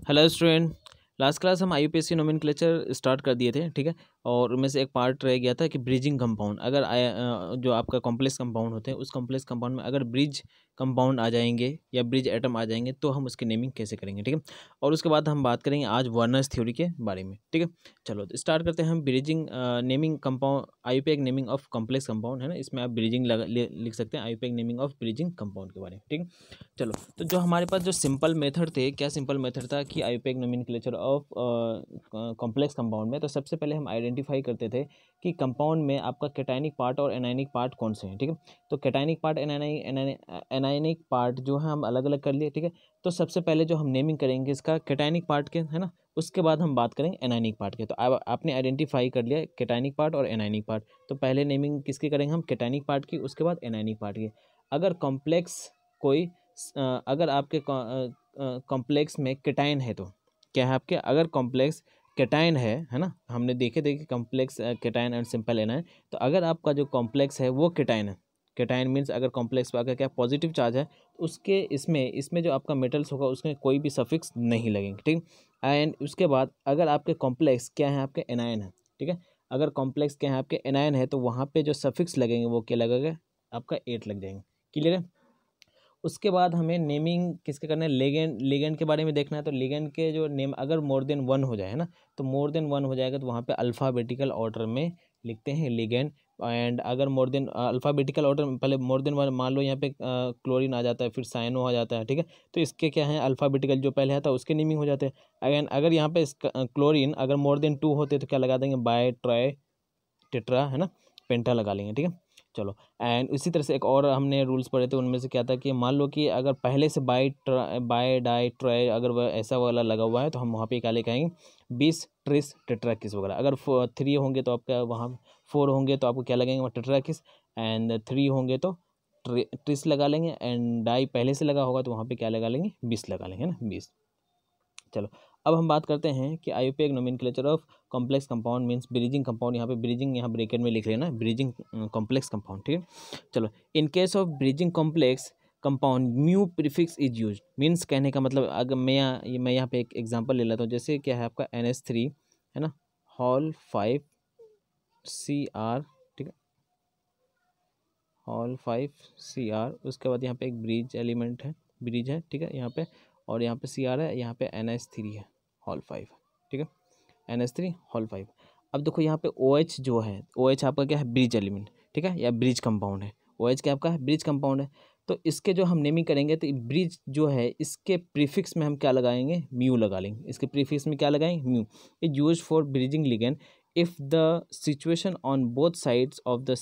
Hello student, last class हम IUPAC nomenclature start कर दिए थे, ठीक है। और उनमें से एक पार्ट रह गया था कि ब्रिजिंग कंपाउंड, अगर जो आपका कॉम्प्लेक्स कंपाउंड होते हैं उस कॉम्प्लेक्स कंपाउंड में अगर ब्रिज कंपाउंड आ जाएंगे या ब्रिज एटम आ जाएंगे तो हम उसकी नेमिंग कैसे करेंगे, ठीक है। और उसके बाद हम बात करेंगे आज वर्नर्स थ्योरी के बारे में, ठीक है। चलो तो स्टार्ट करते हैं हम bridging naming compound, IUPAC naming of complex compound है ना, इसमें आप ब्रिजिंग लिख सकते हैं, IUPAC naming of bridging compound के बारे में, ठीक है। चलो तो जो हमारे पास जो सिंपल मेथड थे, क्या सिंपल मेथड था कि IUPAC nomenclature of complex compound में, तो सबसे पहले हम आइडेंटिफाई करते थे कि कंपाउंड में आपका कैटायनिक पार्ट और एनायनिक पार्ट कौन से हैं, ठीक है। तो कैटायनिक पार्ट एनायनिक पार्ट जो है हम अलग अलग कर लिए, ठीक है। तो सबसे पहले जो हम नेमिंग करेंगे इसका कैटायनिक पार्ट के, है ना, उसके बाद हम बात करेंगे एनायनिक पार्ट के। तो अब आपने आइडेंटिफाई कर लिया कैटायनिक पार्ट और एनायनिक पार्ट, तो पहले नेमिंग किसकी करेंगे हम, कैटायनिक पार्ट की, उसके बाद एनायनिक पार्ट की। अगर कॉम्प्लेक्स कोई अगर आपके कॉम्प्लेक्स में कैटायन है तो क्या है आपके, अगर कॉम्प्लेक्स कैटायन है ना, हमने देखे complex cation and simple anion. तो अगर आपका जो कॉम्प्लेक्स है वो कैटायन है, कैटायन मीन्स अगर कॉम्प्लेक्स पर अगर क्या पॉजिटिव चार्ज है तो उसके इसमें जो आपका मेटल्स होगा उसमें कोई भी सफिक्स नहीं लगेंगे, ठीक। एंड उसके बाद अगर आपके कॉम्प्लेक्स क्या है, आपके एनायन है, ठीक है। अगर कॉम्प्लेक्स क्या है आपके एनायन है तो वहाँ पे जो सफिक्स लगेंगे वो क्या लगेगा, आपका 8 लग जाएंगे, क्लियर है। उसके बाद हमें नेमिंग किसके करना है, लिगेंड के बारे में देखना है। तो लिगेंड के जो नेम अगर मोर देन वन हो जाए, है ना, तो मोर देन वन हो जाएगा तो वहाँ पे अल्फ़ाबेटिकल ऑर्डर में लिखते हैं लिगेंड। एंड अगर मोर देन अल्फ़ाबेटिकल ऑर्डर में पहले मोर देन वन, मान लो यहाँ पे क्लोरीन आ जाता है, फिर साइनो आ जाता है, ठीक है। तो इसके क्या है, अल्फ़ाबेटिकल जो पहले आता है उसके नेमिंग हो जाते हैं। अगेन अगर यहाँ पे क्लोरीन अगर मोर देन 2 होते तो क्या लगा देंगे, बाय ट्राई टेट्रा, है ना, पेंटा लगा लेंगे, ठीक है। चलो एंड इसी तरह से एक और हमने रूल्स पढ़े थे, उनमें से क्या था कि मान लो कि अगर पहले से बाय डाई ट्राई अगर वह ऐसा वाला लगा हुआ है तो हम वहाँ पे क्या लिखाएंगे, 20 ट्रिस टेट्राकिस वगैरह। अगर 3 होंगे तो आपका वहाँ 4 होंगे तो आपको क्या लगेंगे, वहाँ टेट्राकिस। एंड 3 होंगे तो ट्रिस लगा लेंगे, एंड डाई पहले से लगा होगा तो वहाँ पे क्या लगा लेंगे, 20 लगा लेंगे ना, 20। चलो अब हम बात करते हैं कि IUPAC nomenclature of complex compound means bridging compound. यहाँ पे ब्रिजिंग यहाँ ब्रैकेट में लिख लेना, ब्रिजिंग कॉम्प्लेक्स कंपाउंड, ठीक है। चलो in case of bridging complex compound mu prefix is use, means कहने का मतलब अगर मैं यहाँ पे एक एग्जांपल ले लेता हूँ, जैसे क्या है आपका NH3 है ना, हॉल 5 Cr, ठीक है, हॉल 5 Cr। उसके बाद यहाँ पे एक ब्रिज एलिमेंट है, ब्रिज है, ठीक है, यहाँ पे, और यहाँ पे Cr है, यहाँ पे NH3 है, हॉल 5, ठीक है, NH3 हॉल 5। अब देखो यहाँ पे OH जो है, OH आपका क्या है, ब्रिज एलिमेंट, ठीक है, या ब्रिज कंपाउंड है। OH क्या आपका है, ब्रिज कंपाउंड है। तो इसके जो हम नेमिंग करेंगे तो ब्रिज जो है इसके प्रीफिक्स में हम क्या लगाएंगे, म्यू लगा लेंगे। इसके प्रीफिक्स में क्या लगाएंगे, mu. It use for bridging ligand if the situation on both sides of the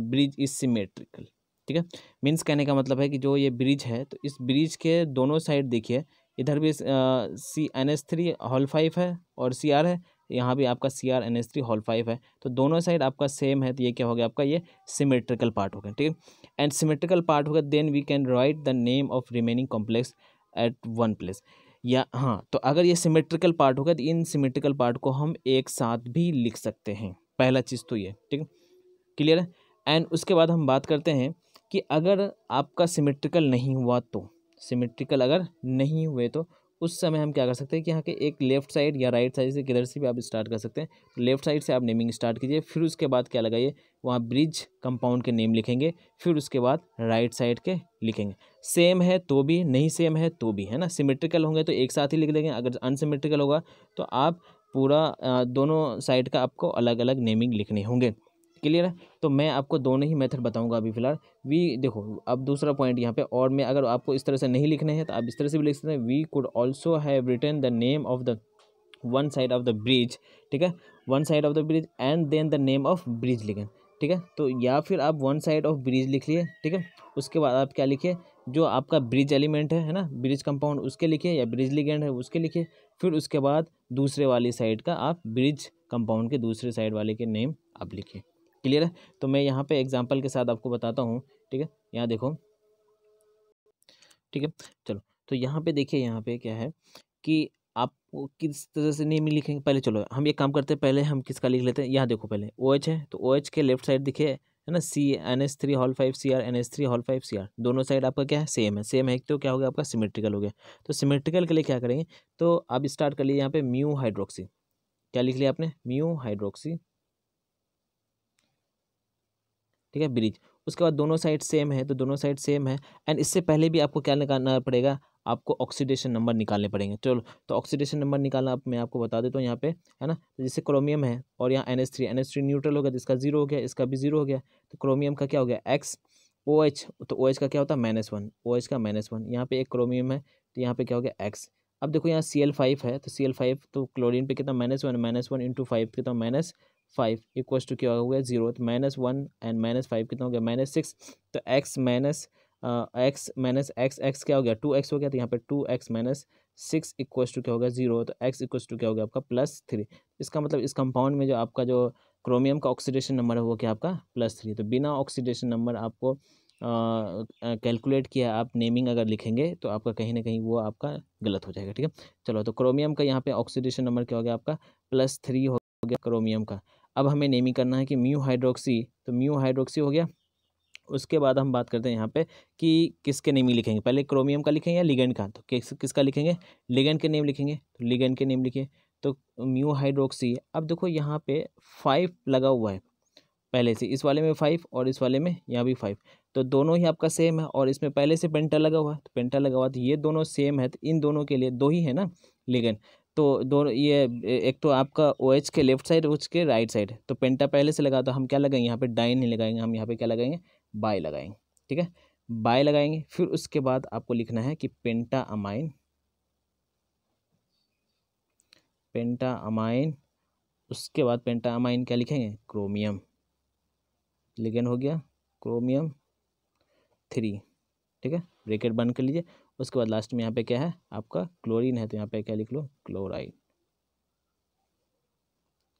bridge is symmetrical, ठीक है। मीन्स कहने का मतलब है कि जो ये ब्रिज है तो इस ब्रिज के दोनों साइड देखिए, इधर भी NH3 हॉल 5 है और Cr है, यहाँ भी आपका Cr NH3 हॉल 5 है, तो दोनों साइड आपका सेम है, तो ये क्या हो गया आपका, ये सिमेट्रिकल पार्ट हो गया, ठीक है। एंड सिमेट्रिकल पार्ट होगा then we can write the name of remaining complex at one place. या हाँ, तो अगर ये सिमेट्रिकल पार्ट होगा तो इन सिमेट्रिकल पार्ट को हम एक साथ भी लिख सकते हैं, पहला चीज़ तो ये, ठीक है, क्लियर है। एंड उसके बाद हम बात करते हैं कि अगर आपका सिमेट्रिकल नहीं हुआ तो, सिमेट्रिकल अगर नहीं हुए तो उस समय हम क्या कर सकते हैं कि यहाँ के एक लेफ्ट साइड या राइट साइड से किधर से भी आप स्टार्ट कर सकते हैं। तो लेफ्ट साइड से आप नेमिंग स्टार्ट कीजिए, फिर उसके बाद क्या लगाइए, वहाँ ब्रिज कंपाउंड के नेम लिखेंगे, फिर उसके बाद राइट साइड के लिखेंगे। सेम है तो भी, नहीं सेम है तो भी, है ना। सिमेट्रिकल होंगे तो एक साथ ही लिख देंगे, अगर अनसिमेट्रिकल होगा तो आप पूरा दोनों साइड का आपको अलग अलग नेमिंग लिखने होंगे, क्लियर है। तो मैं आपको दोनों ही मेथड बताऊंगा अभी फिलहाल। देखो अब दूसरा पॉइंट यहाँ पे, और मैं अगर आपको इस तरह से नहीं लिखने हैं तो आप इस तरह से भी लिख सकते हैं, we could also have written the name of the one side of the bridge, ठीक है, one side of the bridge and then the name of bridge लिखें, ठीक है। तो या फिर आप वन साइड ऑफ ब्रिज लिख लिए, ठीक है, उसके बाद आप क्या लिखिए, जो आपका ब्रिज एलिमेंट है ना, ब्रिज कंपाउंड, उसके लिखिए, या ब्रिज लिगेंड है उसके लिखिए, फिर उसके बाद दूसरे वाली साइड का आप ब्रिज कंपाउंड के दूसरे साइड वाले के नेम आप लिखिए, क्लियर है। तो मैं यहाँ पे एग्जांपल के साथ आपको बताता हूँ, ठीक है, यहाँ देखो, ठीक है। चलो तो यहाँ पे देखिए, यहाँ पे क्या है कि आप किस तरह से नेम लिखेंगे, पहले चलो हम ये काम करते हैं, पहले हम किसका लिख लेते हैं। यहाँ देखो पहले OH है तो OH के लेफ्ट साइड दिखे है ना, CnH3 होल 5 Cr, दोनों साइड आपका क्या है, सेम है तो क्या हो गया आपका सिमेट्रिकल हो गया। तो सिमेट्रिकल के लिए क्या करेंगे, तो आप स्टार्ट कर लीजिए यहाँ पे म्यू हाइड्रोक्सी, क्या लिख लिया आपने, म्यू हाइड्रोक्सी, ठीक है, ब्रिज। उसके बाद दोनों साइड सेम है, तो दोनों साइड सेम है। एंड इससे पहले भी आपको क्या निकालना पड़ेगा, आपको ऑक्सीडेशन नंबर निकालने पड़ेंगे। चलो, तो ऑक्सीडेशन नंबर निकालना मैं आपको बता देता हूँ यहाँ पे, है ना। तो जैसे क्रोमियम है और यहाँ NH3 न्यूट्रल हो गया, तो इसका 0 हो गया, इसका भी 0 हो गया। तो क्रोमियम का क्या हो गया X, OH, तो OH का क्या होता है -1, OH का -1, यहाँ पे एक क्रोमियम है तो यहाँ पे क्या हो गया X। अब देखो यहाँ Cl5 है, तो Cl5 तो क्लोरीन पे कितना -1 इंटू 5 कितना -5 इक्वल्स टू क्या हो गया 0। तो -1 एंड -5 कितना हो गया -6। तो x माइनस एक्स क्या हो गया 2x हो गया, तो यहाँ पे 2x-6 इक्वल्स टू क्या होगा 0। तो x इक्वल्स टू क्या हो गया आपका +3। इसका मतलब इस कंपाउंड में जो आपका जो क्रोमियम का ऑक्सीडेशन नंबर है वो क्या आपका +3। तो बिना ऑक्सीडेशन नंबर आपको कैलकुलेट किया, आप नेमिंग अगर लिखेंगे तो आपका कहीं ना कहीं वो आपका गलत हो जाएगा, ठीक है। चलो, तो क्रोमियम का यहाँ पे ऑक्सीडेशन नंबर क्या हो गया आपका +3 हो गया क्रोमियम का। अब हमें नेमिंग करना है कि म्यू हाइड्रोक्सी, तो म्यू हाइड्रोक्सी हो गया। उसके बाद हम बात करते हैं यहाँ पे कि किसके नेम लिखेंगे, पहले क्रोमियम का लिखेंगे या लिगेंड का, तो किसका लिखेंगे, लिगेंड के नेम लिखेंगे। तो लिगेंड के नेम लिखिए, तो म्यू हाइड्रोक्सी। अब देखो यहाँ पे 5 लगा हुआ है पहले से, इस वाले में 5 और इस वाले में यहाँ भी 5, तो दोनों ही आपका सेम है। और इसमें पहले से पेंटा लगा हुआ है, तो पेंटा लगा हुआ, तो ये दोनों सेम है, तो इन दोनों के लिए दो ही है ना लिगेंड। तो दोनों ये एक तो आपका OH के लेफ्ट साइड, OH के राइट साइड, तो पेंटा पहले से लगा, तो हम क्या लगाएंगे यहाँ पे, डाइन नहीं लगाएंगे, हम यहाँ पे क्या लगाएंगे, बाय लगाएंगे, ठीक है, बाय लगाएंगे। फिर उसके बाद आपको लिखना है कि पेंटा अमाइन, पेंटा अमाइन। उसके बाद पेंटा अमाइन क्या लिखेंगे, क्रोमियम, लिगेंड हो गया क्रोमियम 3, ठीक है, ब्रैकेट बंद कर लीजिए। उसके बाद लास्ट में यहाँ पे क्या है आपका क्लोरीन है, तो यहाँ पे क्या लिख लो, क्लोराइड।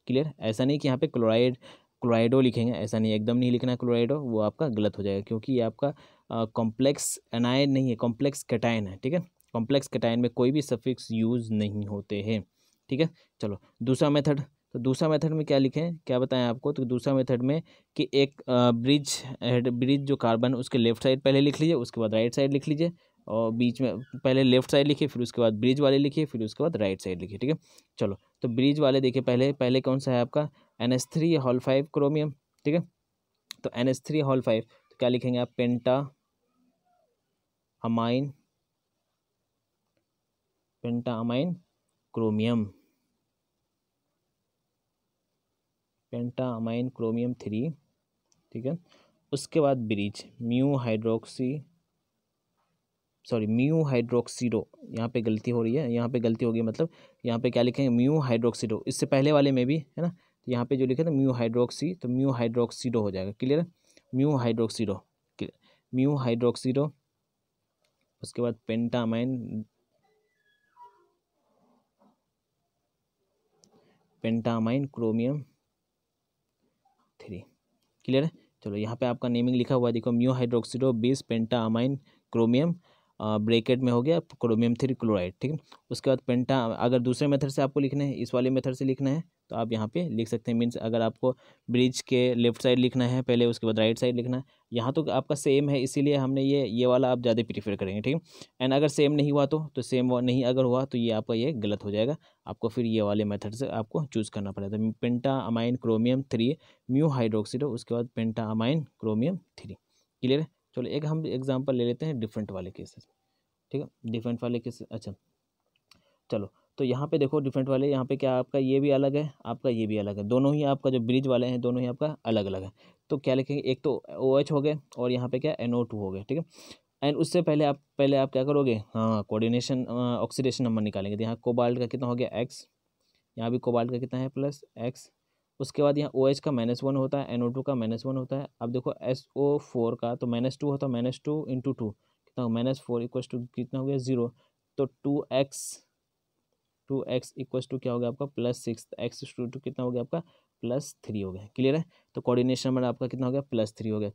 क्लियर, ऐसा नहीं कि यहाँ पे क्लोराइडो लिखेंगे, ऐसा नहीं, एकदम नहीं लिखना है क्लोराइडो, वो आपका गलत हो जाएगा, क्योंकि ये आपका कॉम्प्लेक्स एनायन नहीं है, कॉम्प्लेक्स कैटायन है, ठीक है। कॉम्प्लेक्स कैटायन में कोई भी सफिक्स यूज नहीं होते हैं, ठीक है। चलो, दूसरा मेथड, तो दूसरा मेथड में क्या लिखें, क्या बताएं आपको, तो दूसरा मेथड में कि एक ब्रिज जो कार्बन उसके लेफ्ट साइड पहले लिख लीजिए, उसके बाद राइट साइड लिख लीजिए, और बीच में पहले लेफ्ट साइड लिखिए, फिर उसके बाद ब्रिज वाले लिखिए, फिर उसके बाद राइट साइड लिखिए, ठीक है। चलो, तो ब्रिज वाले देखिए, पहले पहले कौन सा है आपका NH3 होल 5 क्रोमियम, ठीक है। तो NH3 होल 5, तो क्या लिखेंगे आप, पेंटा अमाइन, पेंटा अमाइन क्रोमियम, पेंटा अमाइन क्रोमियम 3, ठीक है। उसके बाद ब्रिज म्यू हाइड्रोक्सीडो, यहाँ पे गलती हो रही है, यहाँ पे गलती हो गई, मतलब यहाँ पे क्या लिखेंगे, म्यू हाइड्रोक्सीडो। इससे पहले वाले में भी है ना, तो यहाँ पे जो लिखा था म्यू हाइड्रोक्सी, तो म्यू हाइड्रोक्सीडो हो जाएगा, क्लियर है, म्यू हाइड्रोक्सीडो, म्यू हाइड्रोक्सीडो। उसके बाद पेंटामाइन, पेंटामाइन क्रोमियम 3, क्लियर है। चलो, यहाँ पे आपका नेमिंग लिखा हुआ है, देखो, म्यू हाइड्रोक्सीडो 20 पेंटामाइन क्रोमियम, ब्रैकेट में हो गया क्रोमियम 3 क्लोराइड, ठीक है। उसके बाद पेंटा, अगर दूसरे मेथड से आपको लिखना है, इस वाले मेथड से लिखना है, तो आप यहाँ पे लिख सकते हैं। मीन्स अगर आपको ब्रिज के लेफ्ट साइड लिखना है पहले, उसके बाद राइट साइड लिखना है, यहाँ तो आपका सेम है, इसीलिए हमने ये वाला आप ज़्यादा प्रीफर करेंगे, ठीक है। एंड अगर सेम नहीं हुआ तो सेम नहीं अगर हुआ तो ये आपका ये गलत हो जाएगा, आपको फिर ये वाले मेथड से आपको चूज़ करना पड़ेगा। तो पेंटा अमाइन क्रोमियम 3 म्यू हाइड्रोक्सीडो, उसके बाद पेंटा अमाइन क्रोमियम 3, क्लियर है। चलो, एक हम एग्जांपल ले लेते हैं डिफरेंट वाले केसेस, ठीक है, डिफरेंट वाले केसेस। अच्छा, चलो, तो यहाँ पे देखो डिफरेंट वाले, यहाँ पे क्या आपका ये भी अलग है, आपका ये भी अलग है, दोनों ही आपका जो ब्रिज वाले हैं दोनों ही आपका अलग अलग है। तो क्या लिखेंगे, एक तो OH हो गए और यहाँ पे क्या NO2 हो गए, ठीक है। एंड उससे पहले आप क्या करोगे, हाँ, कोऑर्डिनेशन ऑक्सीडेशन नंबर निकालेंगे। तो यहाँ कोबाल्ट का कितना हो गया X, यहाँ भी कोबाल्ट का कितना है +X। उसके बाद यहाँ OH का -1 होता है, NO2 का -1 होता है। अब देखो SO4 का तो -2 होता है, -2 इंटू 2 कितना हो, -4 इक्वल्स टू कितना हो गया 0। तो 2x इक्वल्स टू क्या हो गया आपका +6, x/2 कितना हो गया आपका +3 हो गया, क्लियर है। तो कोऑर्डिनेशन नंबर आपका कितना हो गया +3 हो गया।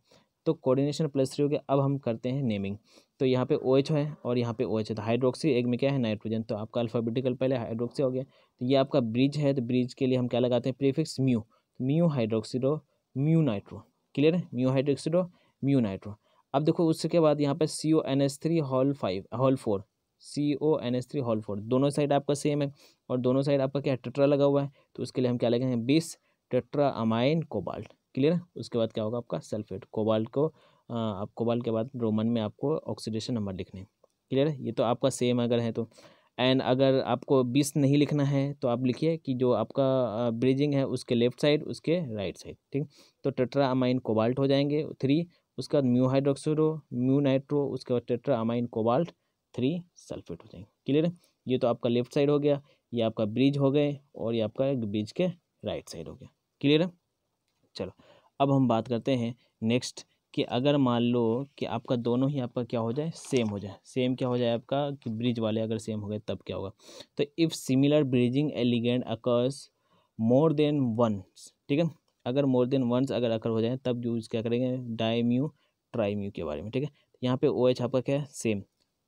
तो कोऑर्डिनेशन +3 हो गया। अब हम करते हैं नेमिंग। तो यहाँ पे OH है और यहाँ पे OH है, तो हाइड्रोक्सी एक में क्या है नाइट्रोजन, तो आपका अल्फाबेटिकल पहले हाइड्रोक्सी हो गया। तो ये आपका ब्रिज है, तो ब्रिज के लिए हम क्या लगाते हैं prefix mu, mu hydroxido mu nitro, clear है, म्यू हाइड्रोक्सिडो म्यू नाइट्रो। अब देखो उसके बाद यहाँ पे CONH3 होल 4, CONH3 होल 4, दोनों साइड आपका सेम है और दोनों साइड आपका क्या टेट्रा लगा हुआ है, तो उसके लिए हम क्या लगाएंगे 20 टेट्रा अमाइन कोबाल्ट। क्लियर है, उसके बाद क्या होगा आपका सल्फेट कोबाल्ट को आप कोबाल्ट के बाद रोमन में आपको ऑक्सीडेशन नंबर लिखने हैं। क्लियर है, ये तो आपका सेम अगर है तो। एंड अगर आपको 20 नहीं लिखना है तो आप लिखिए कि जो आपका ब्रिजिंग है उसके लेफ्ट साइड उसके राइट साइड, ठीक। तो टेट्रा अमाइन कोबाल्ट हो जाएंगे 3, उसके बाद म्यू हाइड्रोक्सिडो म्यू नाइट्रो, उसके बाद टेट्रा अमाइन कोबाल्ट 3 सल्फेट हो जाएंगे। क्लियर है, ये तो आपका लेफ्ट साइड हो गया, ये आपका ब्रिज हो गए और ये आपका ब्रिज के राइट साइड हो गया। क्लियर है, चलो अब हम बात करते हैं नेक्स्ट कि अगर मान लो कि आपका दोनों ही आपका क्या हो जाए सेम हो जाए, सेम क्या हो जाए आपका कि ब्रिज वाले अगर सेम हो गए तब क्या होगा। तो if similar bridging ligand occurs more than once, ठीक है, अगर मोर देन वंस अगर अकर हो जाए तब यूज़ क्या करेंगे डाईम्यू ट्राईम्यू के बारे में, ठीक है। यहाँ पे OH आपका क्या है सेम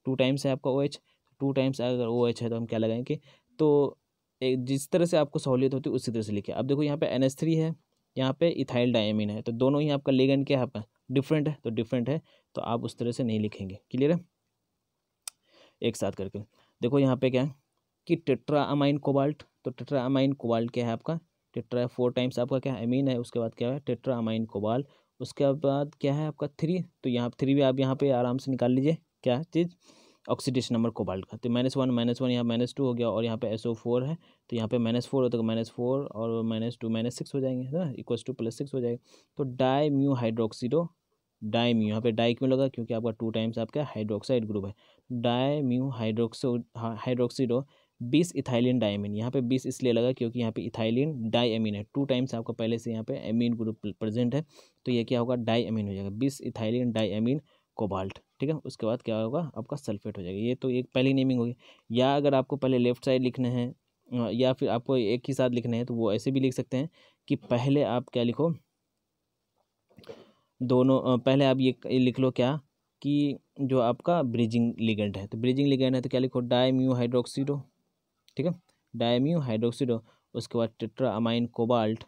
2 टाइम्स है आपका OH, 2 टाइम्स अगर OH है तो हम क्या लगाएंगे, तो एक जिस तरह से आपको सहूलियत होती है उसी तरह से लिखिए। अब देखो यहाँ पे NH3 है, यहाँ पे इथाइल डायमीन है, तो दोनों ही आपका लिगेंड क्या है आपका डिफरेंट है, तो डिफरेंट है तो आप उस तरह से नहीं लिखेंगे। क्लियर है, एक साथ करके देखो यहाँ पे क्या है कि टेट्रा अमाइन कोबाल्ट, तो टेट्रा अमाइन कोबाल्ट क्या है आपका टेट्रा 4 टाइम्स आपका क्या अमीन है, उसके बाद क्या है टेट्रा अमाइन कोबाल्ट, उसके बाद क्या है आपका 3, तो यहाँ 3 भी आप यहाँ पे आराम से निकाल लीजिए क्या चीज़ ऑक्सीडेशन नंबर कोबाल्ट का, तो -1 यहाँ -2 हो गया और यहाँ पे SO4 है तो यहाँ पे -4 होता है, -4 और -2 -6 हो जाएंगे ना, इक्वल्स टू +6 हो जाएगा। तो डाई म्यू हाइड्रोक्सीडो डाई म्यू, यहाँ पे डाई क्यों लगा क्योंकि आपका 2 टाइम्स आपका हाइड्रोक्साइड ग्रुप है, डाई म्यू हाइड्रोक्सीडो 20 इथाइलिन डायमीन, यहाँ पे 20 इसलिए लगा क्योंकि यहाँ पे इथाइलिन डाई एमीन है, 2 टाइम्स आपका पहले से यहाँ पे एमीन ग्रुप प्रेजेंट है, तो ये क्या होगा डाई एमीन हो जाएगा 20 इथाइलिन डाई एमीन कोबाल्ट, ठीक है। उसके बाद क्या होगा आपका सल्फेट हो जाएगा। ये तो एक पहली नेमिंग होगी, या अगर आपको पहले लेफ्ट साइड लिखने हैं या फिर आपको एक ही साथ लिखने हैं तो वो ऐसे भी लिख सकते हैं कि पहले आप क्या लिखो दोनों पहले आप ये लिख लो क्या कि जो आपका ब्रिजिंग लिगेंड है, तो ब्रिजिंग लिगेंड है तो क्या लिखो डाईम्यू हाइड्रोक्सीडो, ठीक है, डाईम्यू हाइड्रोक्सीडो, उसके बाद टेट्रा अमाइन कोबाल्ट,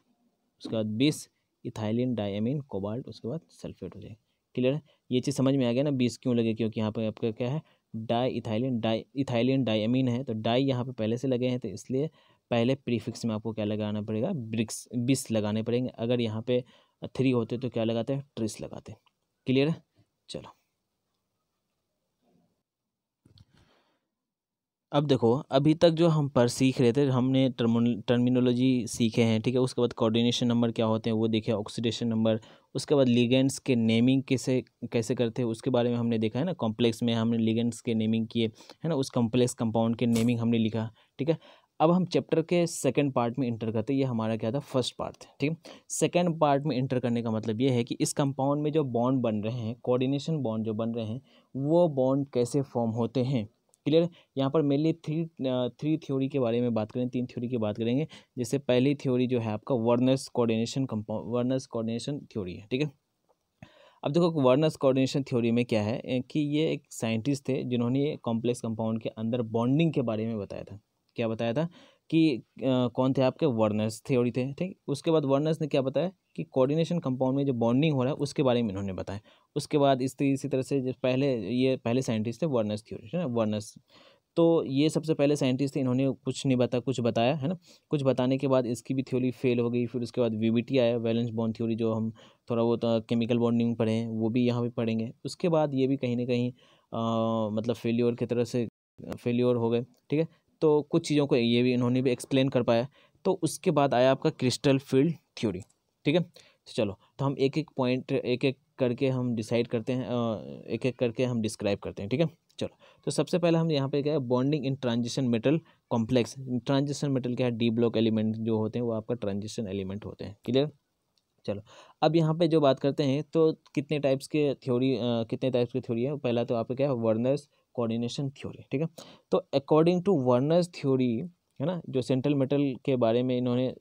उसके बाद 20 इथाइलिन डायमीन कोबाल्ट, उसके बाद सल्फेट हो जाएगा। क्लियर है, ये चीज़ समझ में आ गया ना 20 क्यों लगे क्योंकि यहाँ पे आपका क्या है इथाइलिन डायमीन है, तो डाई यहाँ पे पहले से लगे हैं तो इसलिए पहले प्रीफिक्स में आपको क्या लगाना पड़ेगा ब्रिक्स 20 लगाने पड़ेंगे, अगर यहाँ पे 3 होते तो क्या लगाते हैं ट्रिस लगाते। क्लियर है, चलो अब देखो अभी तक जो हम पर सीख रहे थे हमने टर्मिनोलॉजी सीखे हैं, ठीक है, उसके बाद कोऑर्डिनेशन नंबर क्या होते हैं वो देखे, ऑक्सीडेशन नंबर, उसके बाद लिगेंड्स के नेमिंग कैसे कैसे करते हैं उसके बारे में हमने देखा है ना, कॉम्प्लेक्स में हमने लिगेंड्स के नेमिंग किए है ना, उस कॉम्प्लेक्स कंपाउंड के नेमिंग हमने लिखा, ठीक है। अब हम चैप्टर के सेकंड पार्ट में इंटर करते हैं, ये हमारा क्या था फर्स्ट पार्ट था, ठीक है। सेकंड पार्ट में इंटर करने का मतलब ये है कि इस कंपाउंड में जो बॉन्ड बन रहे हैं कोऑर्डिनेशन बॉन्ड जो बन रहे हैं वो बॉन्ड कैसे फॉर्म होते हैं। क्लियर, यहाँ पर मेनली थ्री थ्योरी के बारे में बात करें, 3 थ्योरी की बात करेंगे। जैसे पहली थ्योरी जो है आपका वर्नर्स कोऑर्डिनेशन थ्योरी है, ठीक है। अब देखो वर्नर्स कोऑर्डिनेशन थ्योरी में क्या है कि ये एक साइंटिस्ट थे जिन्होंने कॉम्प्लेक्स कंपाउंड के अंदर बॉन्डिंग के बारे में बताया था। क्या बताया था कि कौन थे आपके वर्नर्स थ्योरी थे, ठीक। उसके बाद वर्नर्स ने क्या बताया कि कोऑर्डिनेशन कंपाउंड में जो बॉन्डिंग हो रहा है उसके बारे में इन्होंने बताया। उसके बाद इसी तरह से जो पहले साइंटिस्ट थे वर्नर्स थ्योरी, है ना, वर्नर्स। तो ये सबसे पहले साइंटिस्ट थे, इन्होंने कुछ नहीं बता कुछ बताया है ना, कुछ बताने के बाद इसकी भी थ्योरी फेल हो गई। फिर उसके बाद VBT आया, वैलेंस बॉन्ड थ्योरी, जो हम थोड़ा बहुत केमिकल बॉन्डिंग पढ़े हैं वो भी यहाँ पे पढ़ेंगे। उसके बाद ये भी कहीं ना कहीं मतलब फेल्योर की तरह से फेल्योर हो गए, ठीक है। तो कुछ चीज़ों को ये भी इन्होंने भी एक्सप्लेन कर पाया। तो उसके बाद आया आपका क्रिस्टल फील्ड थ्योरी, ठीक है। तो चलो तो हम एक एक पॉइंट एक एक करके हम डिसाइड करते हैं, एक एक करके हम डिस्क्राइब करते हैं, ठीक है। चलो तो सबसे पहले हम यहाँ पे क्या है bonding in transition metal complex. Transition metal क्या है डी ब्लॉक एलिमेंट जो होते हैं वो आपका ट्रांजिशन एलिमेंट होते हैं। क्लियर, चलो अब यहाँ पे जो बात करते हैं तो कितने टाइप्स की थ्योरी है। पहला तो आपका क्या है वर्नर्स कोऑर्डिनेशन थ्योरी, ठीक है। तो अकॉर्डिंग टू वर्नर्स थ्योरी है ना, जो सेंट्रल मेटल के बारे में इन्होंने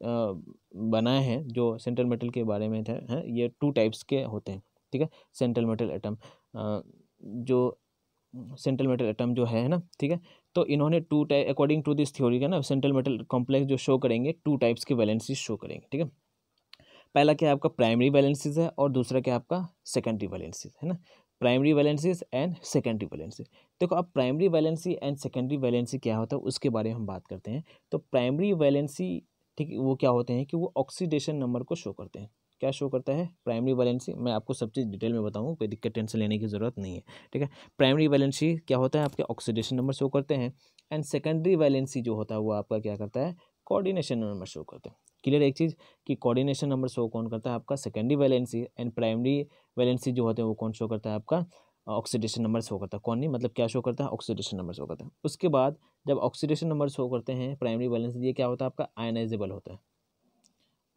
बनाए हैं, जो सेंट्रल मेटल के बारे में थे हैं, ये 2 टाइप्स के होते हैं, ठीक है। सेंट्रल मेटल एटम जो सेंट्रल मेटल एटम जो है ना, ठीक है। तो इन्होंने 2 type according to this theory का ना सेंट्रल मेटल कॉम्प्लेक्स जो शो करेंगे 2 टाइप्स के वैलेंसी शो करेंगे, ठीक है। पहला क्या है आपका प्राइमरी वैलेंसीज है और दूसरा क्या है आपका सेकेंडरी वैलेंसीज है ना, primary valencies and secondary valency. देखो अब primary valency and secondary valency क्या होता है उसके बारे में हम बात करते हैं। तो प्राइमरी वैलेंसी ठीक वो क्या होते हैं कि वो ऑक्सीडेशन नंबर को शो करते हैं। क्या शो करता है प्राइमरी वैलेंसी, मैं आपको सब चीज़ डिटेल में बताऊँ, कोई दिक्कत टेंशन लेने की ज़रूरत नहीं है, ठीक है। प्राइमरी वैलेंसी क्या होता है आपके ऑक्सीडेशन नंबर शो करते हैं, एंड सेकेंडरी वैलेंसी जो होता है वो आपका क्या करता है कोऑर्डिनेशन नंबर शो करते हैं। क्लियर एक चीज़ कि कोऑर्डिनेशन नंबर शो कौन करता है आपका secondary valency, and primary valency जो होते हैं वो कौन शो करता है आपका ऑक्सीडेशन नंबर शो करता है। कौन नहीं मतलब क्या शो करता है ऑक्सीडेशन नंबर शो करता है। उसके बाद जब ऑक्सीडेशन नंबर शो करते हैं प्राइमरी वैलेंसी, ये क्या होता है आपका आयनाइजेबल होता है,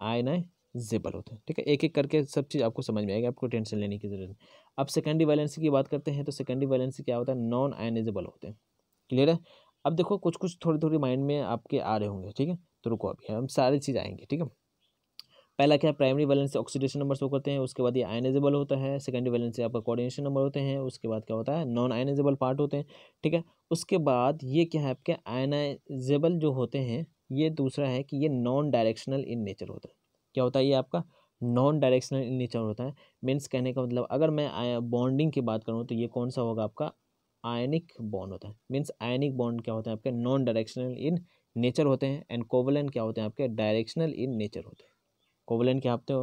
आयनाइजेबल होते हैं, ठीक है। एक एक करके सब चीज़ आपको समझ में आएगी, आपको टेंशन लेने की जरूरत नहीं। अब सेकेंडरी वैलेंसी की बात करते हैं तो सेकेंडरी वैलेंसी क्या होता है नॉन आयनाइजेबल होते हैं। क्लियर है। अब देखो कुछ कुछ थोड़ी थोड़ी माइंड में आपके आ रहे होंगे, ठीक है, तो रुको अभी हम सारी चीज़ आएंगे, ठीक है। पहला क्या है primary valency oxidation number show करते हैं, उसके बाद ये आयनाइजेबल होता है। सेकेंडरी वैलेंसी आपका कोऑर्डिनेशन नंबर होते हैं, उसके बाद क्या होता है नॉन आयनाइजेबल पार्ट होते हैं, ठीक है। उसके बाद ये क्या है आपके आयनाइजेबल जो होते हैं, ये दूसरा है कि ये नॉन डायरेक्शनल इन नेचर होता है। क्या होता है ये आपका नॉन डायरेक्शनल इन नेचर होता है। मीन्स कहने का मतलब अगर मैं बॉन्डिंग की बात करूँ तो ये कौन सा होगा आपका आयनिक बॉन्ड होता है। मीन्स आयनिक बॉन्ड क्या होता है आपके नॉन डायरेक्शनल इन नेचर होते हैं, एंड कोवलेंट क्या होते हैं आपके डायरेक्शनल इन नेचर होते हैं। कोवलेंट क्या होते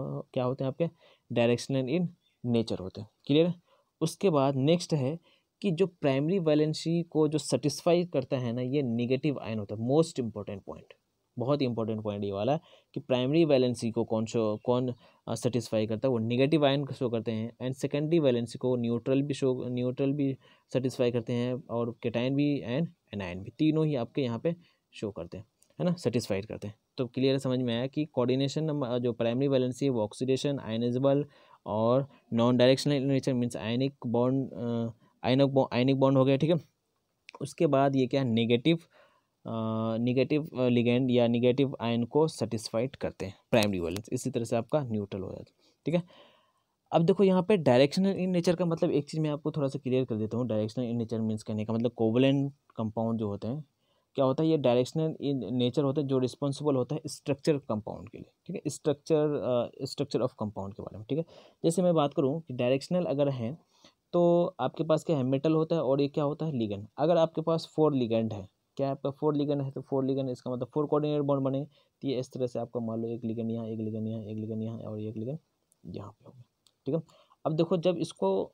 हैं आपके डायरेक्शनल इन नेचर होते हैं। क्लियर है। उसके बाद नेक्स्ट है कि जो प्राइमरी वैलेंसी को जो सेटिस्फाई करता है ना ये निगेटिव आयन होता है। मोस्ट इंपॉर्टेंट पॉइंट, बहुत ही इंपॉर्टेंट पॉइंट ये वाला कि प्राइमरी वैलेंसी को कौन सेटिस्फाई करता है वो निगेटिव आयन शो करते हैं, एंड सेकेंडरी वैलेंसी को न्यूट्रल भी सेटिस्फाई करते हैं, और केटाइन भी एंड एनायन भी, तीनों ही आपके यहाँ पे शो करते हैं, है ना, सेटिस्फाइड करते हैं। तो क्लियर समझ में आया कि कोऑर्डिनेशन नंबर जो प्राइमरी वैलेंसी है वो ऑक्सीडेशन आयनाइजेबल और non directional nature means ionic bond हो गया, ठीक है। उसके बाद ये क्या है निगेटिव लिगेंड या निगेटिव आयन को सेटिस्फाइड करते हैं प्राइमरी वैलेंस। इसी तरह से आपका न्यूट्रल हो जाता है, ठीक है। अब देखो यहाँ पे डायरेक्शनल इन नेचर का मतलब एक चीज़ मैं आपको थोड़ा सा क्लियर कर देता हूँ। डायरेक्शनल इन नेचर मीन्स कहने का मतलब कोवलेंट कंपाउंड जो होते हैं क्या होता है ये डायरेक्शनल इन नेचर होता है जो रिस्पॉन्सिबल होता है स्ट्रक्चर कंपाउंड के लिए, ठीक है, स्ट्रक्चर ऑफ कंपाउंड के बारे में, ठीक है। जैसे मैं बात करूँ कि डायरेक्शनल अगर है तो आपके पास क्या है मेटल होता है, और ये क्या होता है लिगेंड। अगर आपके पास 4 लिगेंड है, क्या आपका 4 लिगेंड है तो 4 लिगेंड इसका मतलब 4 कोऑर्डिनेट बॉन्ड बने, तो ये इस तरह से आपका मान लो एक लिगेंड यहाँ, एक लिगेंड यहाँ, एक लिगेंड यहाँ और एक लिगेंड यहाँ पे होगा, ठीक है। अब देखो जब इसको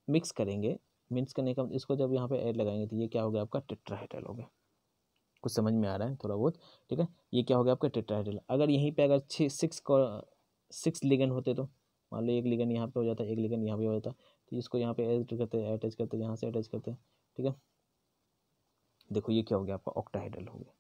मिक्स करेंगे, मिक्स करने का इसको जब यहाँ पे ऐड लगाएंगे तो ये क्या हो गया आपका टेट्राहेड्रल हो गया। कुछ समझ में आ रहा है थोड़ा बहुत, ठीक है। ये क्या हो गया आपका टेट्राहेड्रल। अगर यहीं पे अगर 6 लिगेंड होते तो मान लो एक लिगेंड यहाँ पे हो जाता है, एक लिगेंड यहाँ पे हो जाता, तो इसको यहाँ पे अटैच करते यहाँ से अटैच करते, ठीक है। देखो ये क्या हो गया आपका ऑक्टाहेड्रल हो गया।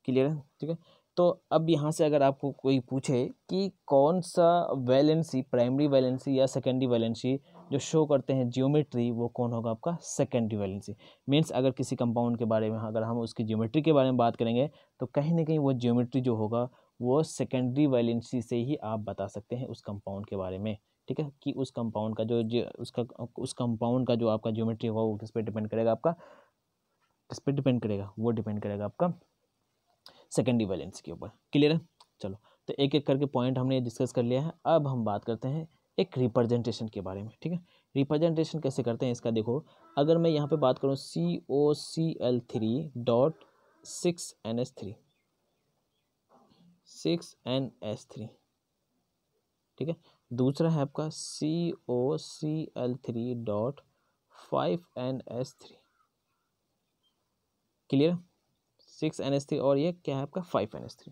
क्लियर है, ठीक है। तो अब यहाँ से अगर आपको कोई पूछे कि कौन सा वैलेंसी प्राइमरी वैलेंसी या सेकेंडरी वैलेंसी जो शो करते हैं जियोमेट्री वो कौन होगा आपका सेकेंडरी वैलेंसी। मीन्स अगर किसी कंपाउंड के बारे में अगर हम उसकी जियोमेट्री के बारे में बात करेंगे तो कहीं ना कहीं वो जियोमेट्री जो होगा वो सेकेंडरी वैलेंसी से ही आप बता सकते हैं उस कंपाउंड के बारे में, ठीक है, कि उस कंपाउंड का उस कंपाउंड का जो आपका जियोमेट्री होगा वो किस पे डिपेंड करेगा आपका, किस पे डिपेंड करेगा, वो डिपेंड करेगा आपका सेकेंडरी वैलेंसी के ऊपर। क्लियर है। चलो तो एक एक करके पॉइंट हमने डिस्कस कर लिया है। अब हम बात करते हैं एक रिप्रेजेंटेशन के बारे में, ठीक है। रिप्रेजेंटेशन कैसे करते हैं इसका देखो, अगर मैं यहाँ पे बात करूँ COCl3.6NH3 6NH3, ठीक है। दूसरा है आपका COCl3.5NH3। क्लियर, 6NH3 और ये क्या है आपका 5NH3।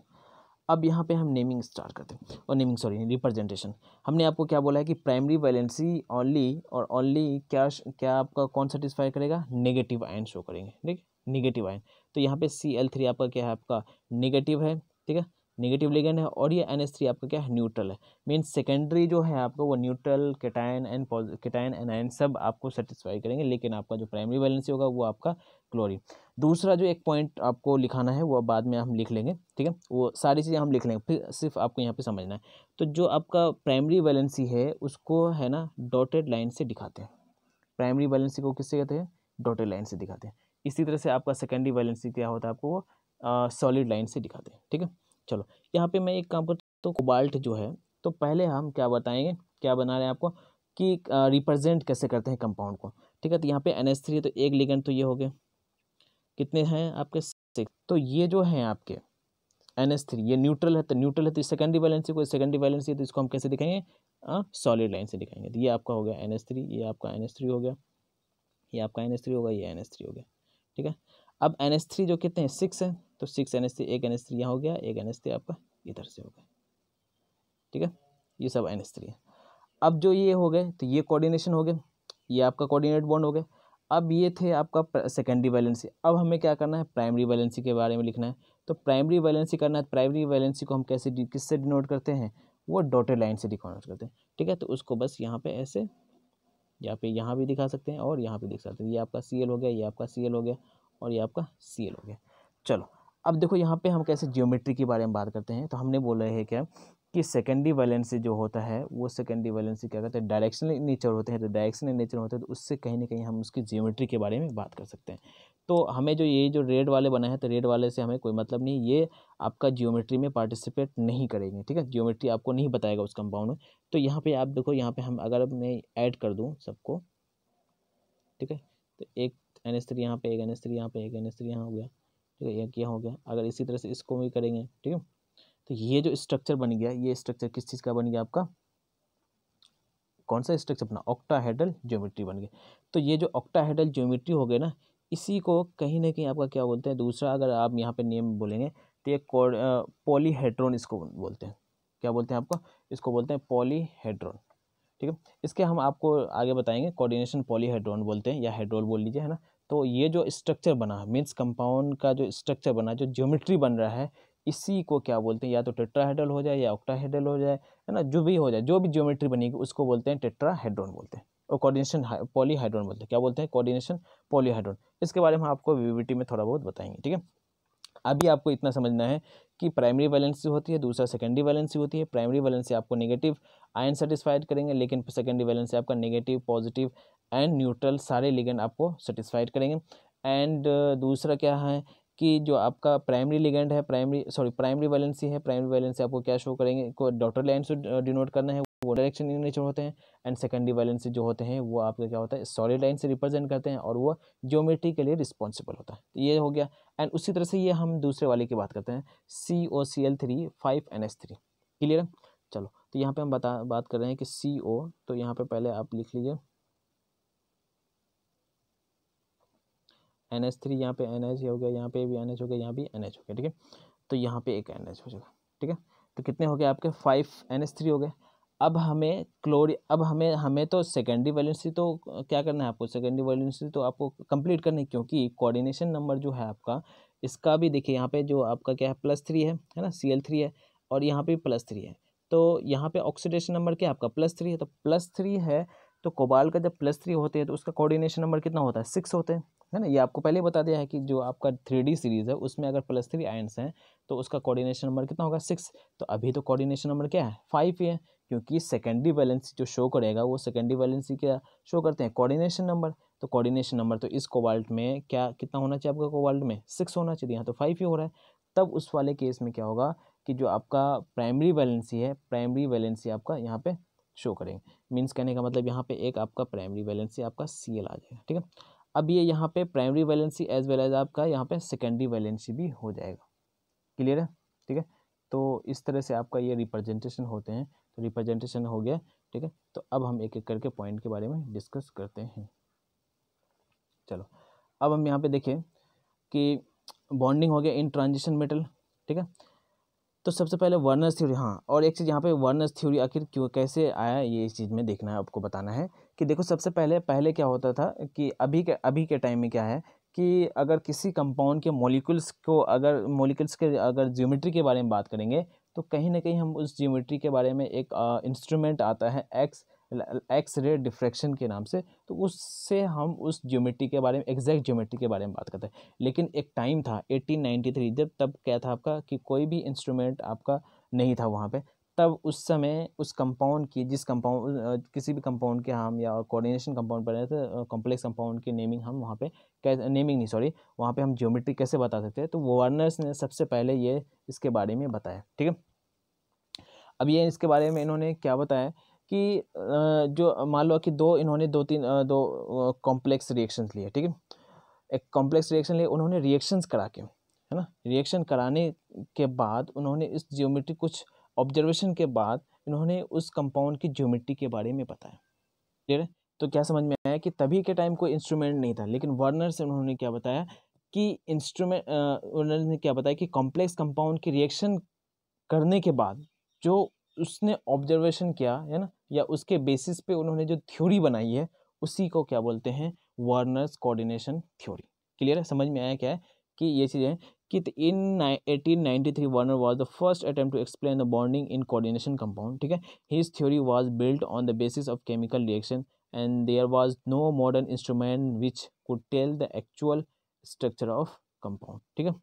अब यहाँ पे हम नेमिंग स्टार्ट करते हैं, और नेमिंग सॉरी रिप्रेजेंटेशन। हमने आपको क्या बोला है कि प्राइमरी वैलेंसी ओनली और ओनली क्या आपका कौन सेटिस्फाई करेगा नेगेटिव आयन शो करेंगे, ठीक, नेगेटिव आयन। तो यहाँ पे Cl3 आपका क्या है आपका नेगेटिव है, ठीक है, नेगेटिव लिगेंड है, और ये NH3 आपका क्या है न्यूट्रल है। मीन्स सेकेंडरी जो है आपका वो न्यूट्रल केटायन एनायन सब आपको सेटिस्फाई करेंगे, लेकिन आपका जो प्राइमरी वैलेंसी होगा वो आपका क्लोरीन। दूसरा जो एक पॉइंट आपको लिखाना है वो बाद में हम लिख लेंगे, ठीक है, वो सारी चीज़ें हम लिख लेंगे, फिर सिर्फ आपको यहाँ पे समझना है। तो जो आपका प्राइमरी वैलेंसी है उसको है ना डॉटेड लाइन से दिखाते हैं। प्राइमरी वैलेंसी को किससे कहते हैं डॉटेड लाइन से दिखाते हैं। इसी तरह से आपका सेकेंडरी वैलेंसी क्या होता है आपको वो सॉलिड लाइन से दिखाते हैं, ठीक है। चलो यहाँ पे मैं एक काम करता हूँ, कोबाल्ट जो है तो पहले हम क्या बताएंगे, क्या बना रहे हैं आपको कि रिप्रेजेंट कैसे करते हैं कंपाउंड को, ठीक है। तो यहाँ पे NH3 है तो एक लिगेंड तो ये हो गए, कितने हैं आपके 6। तो ये जो है आपके NH3 ये न्यूट्रल है, तो न्यूट्रल है तो सेकेंडरी वैलेंसी को, सेकेंडरी वैलेंसी है तो इसको हम कैसे दिखाएंगे, सॉलिड लाइन से दिखाएंगे। तो ये आपका हो गया NH3, ये आपका NH3 हो गया, ये आपका NH3 होगा, ये NH3 हो गया, ठीक है। अब NH3 जो कितने हैं 6 है, तो 6 NH3, एक NH3 यहाँ हो गया, एक NH3 आपका इधर से हो गया, ठीक है। ये सब NH3 है। अब जो ये हो गए तो ये कोऑर्डिनेशन हो गए, ये आपका कोऑर्डिनेट बॉन्ड हो गए। अब ये थे आपका सेकेंडरी वैलेंसी। अब हमें क्या करना है, प्राइमरी वैलेंसी के बारे में लिखना है। तो प्राइमरी वैलेंसी करना है, प्राइमरी वैलेंसी को हम कैसे किससे डिनोट करते हैं, वो डॉटेड लाइन से डिनोट करते हैं, ठीक है। तो उसको बस यहाँ पे ऐसे, यहाँ भी दिखा सकते हैं और यहाँ पे दिख सकते हैं। ये आपका Cl हो गया, ये आपका Cl हो गया और ये आपका Cl हो गया। चलो अब देखो यहाँ पे हम कैसे ज्योमेट्री के बारे में बात करते हैं। तो हमने बोला है क्या कि सेकेंडरी वैलेंसी जो होता है वो सेकेंडरी वैलेंसी क्या कहते हैं, डायरेक्शनल नेचर होते हैं। तो डायरेक्शनल नेचर होते हैं तो उससे कहीं ना कहीं हम उसकी ज्योमेट्री के बारे में बात कर सकते हैं। तो हमें जो ये जो रेड वाले बना है तो रेड वाले से हमें कोई मतलब नहीं, ये आपका ज्योमेट्री में पार्टिसिपेट नहीं करेंगे, ठीक है। ज्योमेट्री आपको नहीं बताएगा उस कंपाउंड में। तो यहाँ पे आप देखो, यहाँ पे हम अगर मैं ऐड कर दूँ सबको, ठीक है। तो एक NH3 यहाँ पे, एक NH3 यहाँ पे, एक NH3 यहाँ हो गया, ठीक है, एक यहाँ हो गया। अगर इसी तरह से इसको भी करेंगे, ठीक है, तो ये जो स्ट्रक्चर बन गया, ये स्ट्रक्चर किस चीज़ का बन गया आपका, कौन सा स्ट्रक्चर अपना, ऑक्टाहेड्रल ज्योमेट्री बन गया। तो ये जो ऑक्टाहेड्रल ज्योमेट्री हो गए ना, इसी को कहीं ना कहीं आपका क्या बोलते हैं, दूसरा अगर आप यहाँ पे नेम बोलेंगे तो ये पॉलीहेड्रॉन इसको बोलते हैं। क्या बोलते हैं आपको, इसको बोलते हैं पॉलीहेड्रॉन, ठीक है। इसके हम आपको आगे बताएंगे, कोऑर्डिनेशन पॉलीहेड्रॉन बोलते हैं या हेड्रोल बोल लीजिए, है ना। तो ये जो स्ट्रक्चर बना है, मीन्स कंपाउंड का जो स्ट्रक्चर बना, जो ज्योमेट्री बन रहा है, इसी को क्या बोलते हैं, या तो टेट्राहेड्रल हो जाए या ऑक्टाहेड्रल हो जाए, है ना, जो भी हो जाए, जो भी ज्योमेट्री बनेगी उसको बोलते हैं टेट्राहेड्रॉन बोलते हैं, और कोऑर्डिनेशन पॉलीहाइड्रॉन बोलते हैं। क्या बोलते हैं, कोऑर्डिनेशन पॉलीहाइड्रॉन। इसके बारे में आपको VVT में थोड़ा बहुत बताएंगे, ठीक है। अभी आपको इतना समझना है कि प्राइमरी वैलेंसी होती है, दूसरा सेकेंडरी वैलेंसी होती है। प्राइमरी वैलेंसी आपको नेगेटिव आयन सेटिस्फाइड करेंगे, लेकिन सेकेंडरी वैलेंसी आपका नेगेटिव, पॉजिटिव एंड न्यूट्रल सारे लिगेंड आपको सेटिस्फाइड करेंगे। एंड दूसरा क्या है कि जो आपका प्राइमरी लिगेंड है, प्राइमरी वैलेंसी है, प्राइमरी वैलेंसी आपको क्या शो करेंगे, को डॉटेड लाइन से डिनोट करना है, वो डायरेक्शन इन नेचर होते हैं। एंड सेकेंडरी वैलेंसी जो होते हैं वो आपका क्या होता है, सॉलिड लाइन से रिप्रेजेंट करते हैं और वो ज्योमेट्री के लिए रिस्पॉन्सिबल होता है। तो ये हो गया। एंड उसी तरह से ये हम दूसरे वाले की बात करते हैं, COCl3 5NH3, क्लियर है। चलो तो यहाँ पे हम बात कर रहे हैं कि CO, तो यहाँ पे पहले आप लिख लीजिए NH3, यहाँ पे NH हो गया, यहाँ पे भी NH हो गया, यहाँ भी NH हो गया, ठीक है। तो यहाँ पे एक NH हो जाएगा, ठीक है। तो कितने हो गए आपके 5NH3 हो गए। अब हमें तो सेकेंडरी वैलेंसी तो क्या करना है आपको, सेकेंडरी वैलेंसी तो आपको कंप्लीट करनी है, क्योंकि कोऑर्डिनेशन नंबर जो है आपका, इसका भी देखिए यहाँ पे जो आपका क्या है +3 है ना, Cl3 है और यहाँ पे +3 है। तो यहाँ पे ऑक्सीडेशन नंबर क्या है आपका +3 है, तो +3 है। तो कोबाल्ट का जब +3 होते हैं तो उसका कोऑर्डिनेशन नंबर कितना होता है, 6 होते हैं, है ना। ये आपको पहले बता दिया है कि जो आपका 3D सीरीज है उसमें अगर +3 आयन्स हैं तो उसका कोऑर्डिनेशन नंबर कितना होगा, 6। तो अभी तो कोऑर्डिनेशन नंबर क्या है, 5 ही है, क्योंकि सेकेंडरी वैलेंसी जो शो करेगा वो सेकेंडरी वैलेंसी क्या शो करते हैं, कोऑर्डिनेशन नंबर। तो कोऑर्डिनेशन नंबर तो इस कोबाल्ट में क्या कितना होना चाहिए आपका, कोबाल्ट में 6 होना चाहिए, यहाँ तो 5 ही हो रहा है। तब उस वाले केस में क्या होगा कि जो आपका प्राइमरी वैलेंसी है, प्राइमरी वैलेंसी आपका यहाँ पे शो करेंगे। मीन्स कहने का मतलब यहाँ पे एक आपका प्राइमरी वैलेंसी आपका Cl आ जाएगा, ठीक है। अब ये यहाँ पे primary valency as well as आपका यहाँ पे सेकेंडरी वैलेंसी भी हो जाएगा, क्लियर है, ठीक है। तो इस तरह से आपका ये रिप्रेजेंटेशन होते हैं। तो रिप्रेजेंटेशन हो गया, ठीक है। तो अब हम एक एक करके पॉइंट के बारे में डिस्कस करते हैं। चलो अब हम यहाँ पे देखें कि बॉन्डिंग हो गया इन ट्रांजिशन मेटल, ठीक है। तो सबसे पहले वर्नर्स थ्योरी, हाँ, और एक चीज़ यहाँ पे वर्नर्स थ्योरी आखिर क्यों कैसे आया ये इस चीज़ में देखना है, आपको बताना है कि देखो सबसे पहले क्या होता था कि अभी के टाइम में क्या है कि अगर किसी कंपाउंड के मॉलिक्यूल्स के अगर ज्योमेट्री के बारे में बात करेंगे तो कहीं ना कहीं हम उस ज्योमेट्री के बारे में एक इंस्ट्रूमेंट आता है एक्स रे डिफ्रैक्शन के नाम से, तो उससे हम उस ज्योमेट्री के बारे में, एग्जैक्ट ज्योमेट्री के बारे में बात करते हैं। लेकिन एक टाइम था 1893 जब, तब क्या था आपका कि कोई भी इंस्ट्रूमेंट आपका नहीं था वहाँ पे। तब उस समय उस कंपाउंड की किसी भी कंपाउंड के हम या कोऑर्डिनेशन कंपाउंड पर रहे थे, कॉम्प्लेक्स कंपाउंड की नेमिंग हम वहाँ पे वहाँ पे हम ज्योमेट्री कैसे बता सकते हैं, तो वार्नर्स ने सबसे पहले ये इसके बारे में बताया, ठीक है। अब ये इसके बारे में इन्होंने क्या बताया कि जो मान लो कि इन्होंने दो कॉम्प्लेक्स रिएक्शंस लिए, ठीक है, एक कॉम्प्लेक्स रिएक्शन लिए उन्होंने रिएक्शंस करा के, है ना, रिएक्शन कराने के बाद उन्होंने इस ज्योमेट्री कुछ ऑब्जर्वेशन के बाद इन्होंने उस कंपाउंड की ज्योमेट्री के बारे में बताया। क्लियर है? तो क्या समझ में आया कि तभी के टाइम कोई इंस्ट्रूमेंट नहीं था, लेकिन वर्नर से उन्होंने क्या बताया कि उन्होंने क्या बताया कि कॉम्प्लेक्स कंपाउंड की रिएक्शन करने के बाद जो उसने ऑब्जर्वेशन किया है ना, या उसके बेसिस पे उन्होंने जो थ्योरी बनाई है उसी को क्या बोलते हैं, वर्नर्स कोऑर्डिनेशन थ्योरी। क्लियर है? समझ में आया क्या है कि ये चीज़ें कि in 1893 Werner was the first attempt to explain the bonding in coordination compound, ठीक है। His theory was built on the basis of chemical reaction and there was no modern instrument which could tell the actual structure of compound, ठीक है।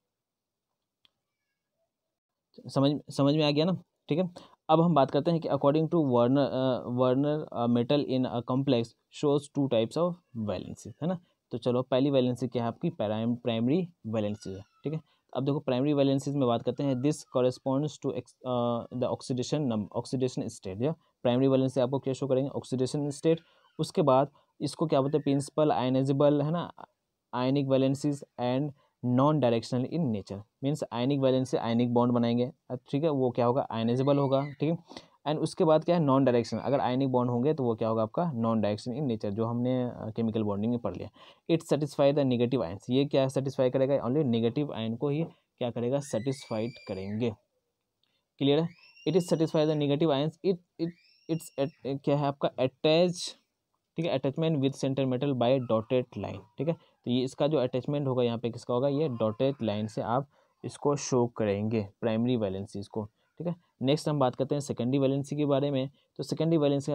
समझ में आ गया ना, ठीक है। अब हम बात करते हैं कि according to Werner metal in a complex shows two types of valency, है ना। तो चलो पहली वैलेंसी क्या है आपकी, प्राइमरी वैलेंसी है, ठीक है। अब देखो प्राइमरी वैलेंसीज में बात करते हैं, this corresponds to the oxidation state. या प्राइमरी वैलेंसी आपको क्या शो करेंगे, ऑक्सीडेशन स्टेट। उसके बाद इसको क्या बोलते हैं, प्रिंसिपल आयनाइजेबल, है ना, ionic valencies and non directional in nature, means ionic valence से आयनिक बॉन्ड बनाएंगे, ठीक है, वो क्या होगा, आयनाइजेबल होगा, ठीक है। एंड उसके बाद क्या है, नॉन डायरेक्शन, अगर आयनिक बॉन्ड होंगे तो वो क्या होगा आपका, नॉन डायरेक्शन इन नेचर, जो हमने केमिकल बॉन्डिंग में पढ़ लिया। It satisfy the negative ions, ये क्या सेटिस्फाई करेगा, ओनली नेगेटिव आयन को ही क्या करेगा, सेटिस्फाइड करेंगे। क्लियर है? It is satisfy the negative ions, it's क्या है आपका, अटैच, ठीक है, attachment with centre metal by dotted line, ठीक है। तो ये इसका जो अटैचमेंट होगा यहाँ पे किसका होगा, ये डॉटेड लाइन से आप इसको शो करेंगे प्राइमरी वैलेंसीज को, ठीक है। नेक्स्ट हम बात करते हैं सेकेंडरी वैलेंसी के बारे में। तो secondary valency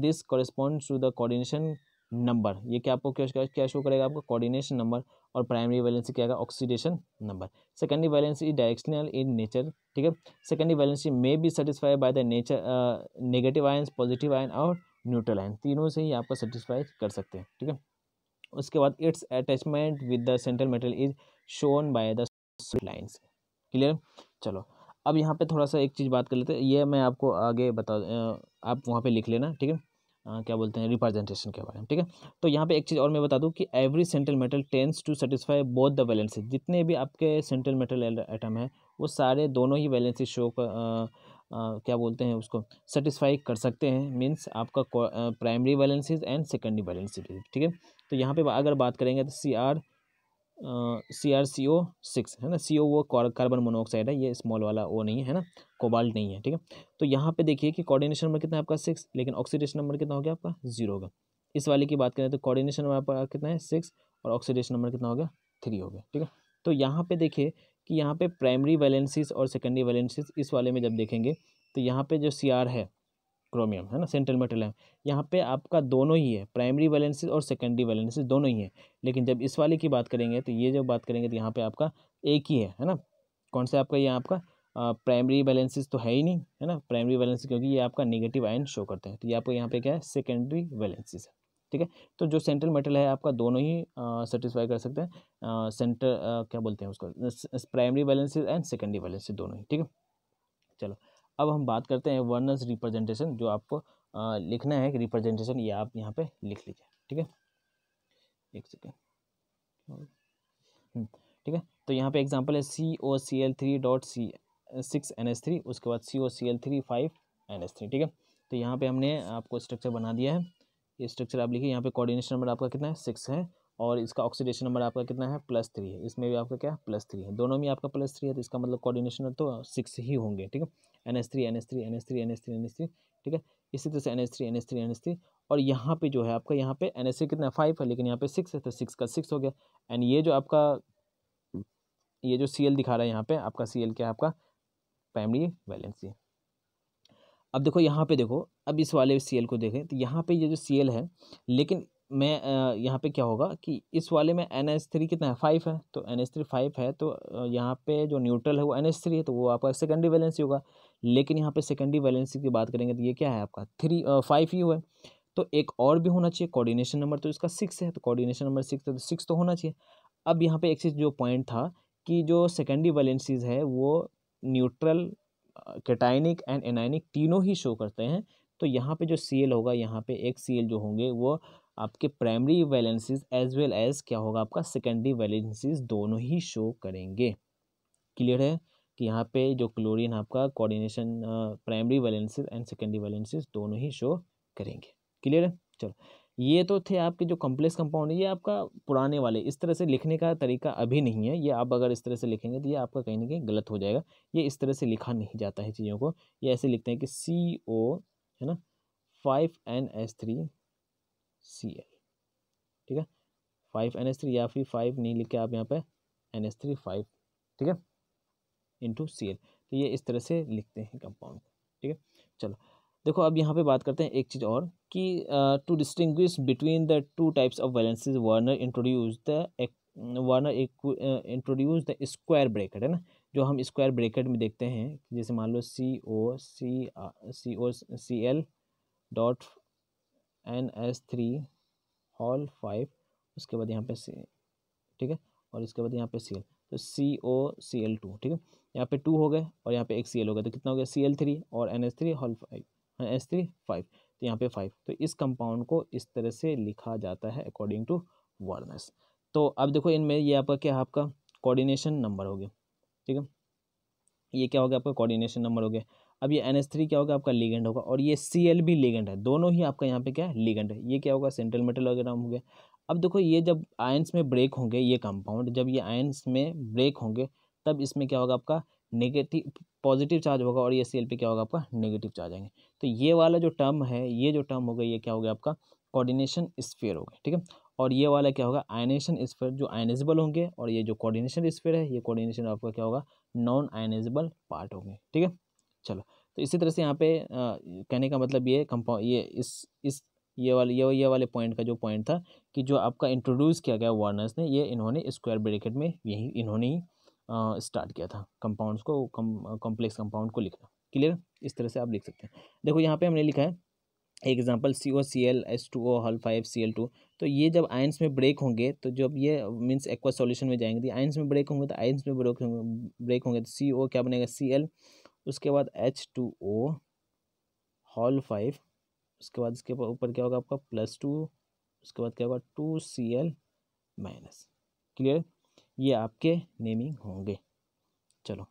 this corresponds to the coordination number, ये क्या आपको क्या शो करेगा, आपको कोऑर्डिनेशन नंबर। और प्राइमरी वैलेंसी क्या आएगा, oxidation number. Secondary valency directional in nature, ठीक है। Secondary valency may be satisfied by the nature negative ions, positive ion और न्यूट्रल आयन, तीनों से ही आपको सेटिस्फाई कर सकते हैं, ठीक है। उसके बाद it's attachment with the central metal is shown by the lines. Clear? चलो अब यहाँ पे थोड़ा सा एक चीज़ बात कर लेते हैं, ये मैं आपको आगे आप वहाँ पे लिख लेना, ठीक है। क्या बोलते हैं, रिप्रेजेंटेशन के बारे में, ठीक है। तो यहाँ पे एक चीज़ और मैं बता दूँ कि every central metal tends to satisfy both the valency, जितने भी आपके सेंट्रल मेटल एटम है वो सारे दोनों ही वैलेंसी शो क्या बोलते हैं उसको, सेटिस्फाई कर सकते हैं, मीन्स आपका primary valencies and secondary valencies, ठीक है। तो यहाँ पे अगर बात करेंगे तो CrCO6 है ना, CO वो कार्बन मोनोऑक्साइड है, ये स्मॉल वाला वो नहीं है ना, कोबाल्ट नहीं है, ठीक है। तो यहाँ पे देखिए कि कोऑर्डिनेशन नंबर कितना है आपका 6, लेकिन ऑक्सीडेशन नंबर कितना हो गया आपका 0 होगा। इस वाले की बात करें तो कोऑर्डिनेशन नंबर आपका कितना है 6 और ऑक्सीडेशन नंबर कितना हो गया 3 हो गया, ठीक है। तो यहाँ पे देखिए कि यहाँ पे प्राइमरी वैलेंसीज और सेकेंडरी वैलेंसीज इस वाले में जब देखेंगे तो यहाँ पे जो Cr है, क्रोमियम है ना, सेंट्रल मेटल है, यहाँ पे आपका दोनों ही है, प्राइमरी वैलेंसीज और सेकेंडरी वैलेंसीज दोनों ही है। लेकिन जब इस वाले की बात करेंगे तो ये जब बात करेंगे तो यहाँ पे आपका एक ही है ना, कौन सा आपका, ये आपका प्राइमरी वैलेंसीज तो है ही नहीं, है ना, प्राइमरी वैलेंसी, क्योंकि ये आपका नेगेटिव आयन शो करते हैं। तो ये आपको यहाँ पे क्या है, सेकेंडरी वैलेंसीज है, ठीक है। तो जो सेंट्रल मेटल है आपका दोनों ही सेटिस्फाई कर सकते हैं, क्या बोलते हैं उसको, primary valencies and secondary valencies दोनों ही, ठीक है। चलो अब हम बात करते हैं वर्नर्स रिप्रेजेंटेशन, जो आपको लिखना है कि रिप्रेजेंटेशन, ये आप यहाँ पे लिख लीजिए, ठीक है। एक सेकेंड, ठीक है। तो यहाँ पे एग्जांपल है COCl3.6NH3, उसके बाद COCl3 5NH3, ठीक है। तो यहाँ पे हमने आपको स्ट्रक्चर बना दिया है, ये स्ट्रक्चर आप लिखिए। यहाँ पे कोऑर्डिनेशन नंबर आपका कितना है 6 है, और इसका ऑक्सीडेशन नंबर आपका कितना है +3 है, इसमें भी आपका क्या +3 है, दोनों में आपका +3 है, तो इसका मतलब कोऑर्डिनेशन तो 6 ही होंगे, ठीक है। NH3 NH3 NH3 NH3 NH3, ठीक है। इसी तरह से NH3 NH3 NH3, और यहाँ पे जो है आपका, यहाँ पे NH3 कितना 5 है, लेकिन यहाँ पे 6 है, तो 6 का 6 हो गया। एंड ये जो आपका, ये जो Cl दिखा रहा है यहाँ पे आपका, Cl क्या है आपका, प्राइमरी वैलेंसी। अब देखो यहाँ पे देखो, अब इस वाले Cl को देखें तो यहाँ पे ये जो Cl है, लेकिन मैं यहाँ पे क्या होगा कि इस वाले में NH3 कितना है 5 है, तो NH3 5 है, तो यहाँ पे जो न्यूट्रल है वो NH3 है, तो वो आपका सेकेंडरी वैलेंसी होगा। लेकिन यहाँ पे सेकेंडरी वैलेंसी की बात करेंगे तो ये क्या है आपका 5 ही हुआ है, तो एक और भी होना चाहिए, कोऑर्डिनेशन नंबर तो इसका 6 है, तो कोऑर्डिनेशन नंबर 6 है, तो 6 तो होना चाहिए। अब यहाँ पे एक चीज़ जो पॉइंट था कि जो सेकेंडरी वैलेंसीज है वो न्यूट्रल कैटायनिक एंड एनायनिक तीनों ही शो करते हैं। तो यहाँ पे जो Cl होगा, यहाँ पे एक Cl जो होंगे वो आपके primary valencies as well as क्या होगा आपका सेकेंडरी वैलेंसीज दोनों ही शो करेंगे। क्लियर है कि यहाँ पे जो क्लोरीन आपका coordination primary valencies and secondary valencies दोनों ही शो करेंगे। क्लियर है। चलो, ये तो थे आपके जो कॉम्प्लेक्स कंपाउंड है, ये आपका पुराने वाले। इस तरह से लिखने का तरीका अभी नहीं है, ये आप अगर इस तरह से लिखेंगे तो ये आपका कहीं ना कहीं गलत हो जाएगा। ये इस तरह से लिखा नहीं जाता है चीज़ों को, ये ऐसे लिखते हैं कि CO है ना 5NH3Cl, ठीक है 5NH3, या फिर 5 नहीं लिख के आप यहाँ पे NH3 5, ठीक है इंटू Cl। तो ये इस तरह से लिखते हैं कंपाउंड को, ठीक है। चलो देखो, अब यहाँ पे बात करते हैं एक चीज़ और कि to distinguish between the two types of valencies Werner introduce the square bracket, है ना, जो हम स्क्वायर ब्रैकेट में देखते हैं। जैसे मान लो COCl डॉट NH3 होल 5, उसके बाद यहाँ पे C, ठीक है, और इसके बाद यहाँ पे Cl, तो COCl2, ठीक है, यहाँ पे 2 हो गए और यहाँ पे एक Cl हो गया, तो कितना हो गया Cl3 और NH3 होल 5, NH3 5, तो यहाँ पे 5। तो इस कंपाउंड को इस तरह से लिखा जाता है अकॉर्डिंग टू वार्नर्स। तो अब देखो इनमें ये आपका क्या है, आपका कोऑर्डिनेशन नंबर हो गया, ठीक है, ये क्या हो गया आपका कोऑर्डिनेशन नंबर हो गया। अब ये NH3 क्या होगा आपका लिगेंड होगा, और ये Cl भी लिगेंड है, दोनों ही आपका यहाँ पे क्या है लिगेंड है। ये क्या होगा सेंट्रल मेटल वगैरह हो गया। अब देखो ये जब आयंस में ब्रेक होंगे, ये कंपाउंड जब ये आयंस में ब्रेक होंगे तब इसमें क्या होगा आपका नेगेटिव पॉजिटिव चार्ज होगा, और ये Cl पे क्या होगा आपका नेगेटिव चार्ज आएंगे। तो ये वाला जो टर्म है, ये जो टर्म होगा ये क्या हो गया आपका कोऑर्डिनेशन स्फीयर हो गया, ठीक है। और ये वाला क्या होगा आयनेशन स्फीयर, जो आयनाइजेबल होंगे, और ये जो कोऑर्डिनेशन स्फीयर है, ये कोऑर्डिनेशन आपका क्या होगा नॉन आयनाइजेबल पार्ट होंगे, ठीक है। चलो, तो इसी तरह से यहाँ पे कहने का मतलब ये कंपाउंड, ये इस ये वाले पॉइंट का जो पॉइंट था कि जो आपका इंट्रोड्यूस किया गया वार्नर्स ने, ये इन्होंने स्क्वायर ब्रैकेट में यही इन्होंने ही स्टार्ट किया था कंपाउंड्स को, कॉम्प्लेक्स कंपाउंड को लिखना। क्लियर, इस तरह से आप लिख सकते हैं। देखो यहाँ पे हमने लिखा है example COCl H2O whole 5 Cl2। तो ये जब आयंस में ब्रेक होंगे, तो जब ये मीन्स एक्वा सॉल्यूशन में जाएंगे, तो आयंस में ब्रेक होंगे, तो आयंस में ब्रेक होंगे तो CO क्या बनेगा Cl, उसके बाद H2O होल 5, उसके बाद इसके ऊपर क्या होगा आपका +2, उसके बाद क्या होगा 2Cl माइनस। क्लियर, ये आपके नेमिंग होंगे। चलो,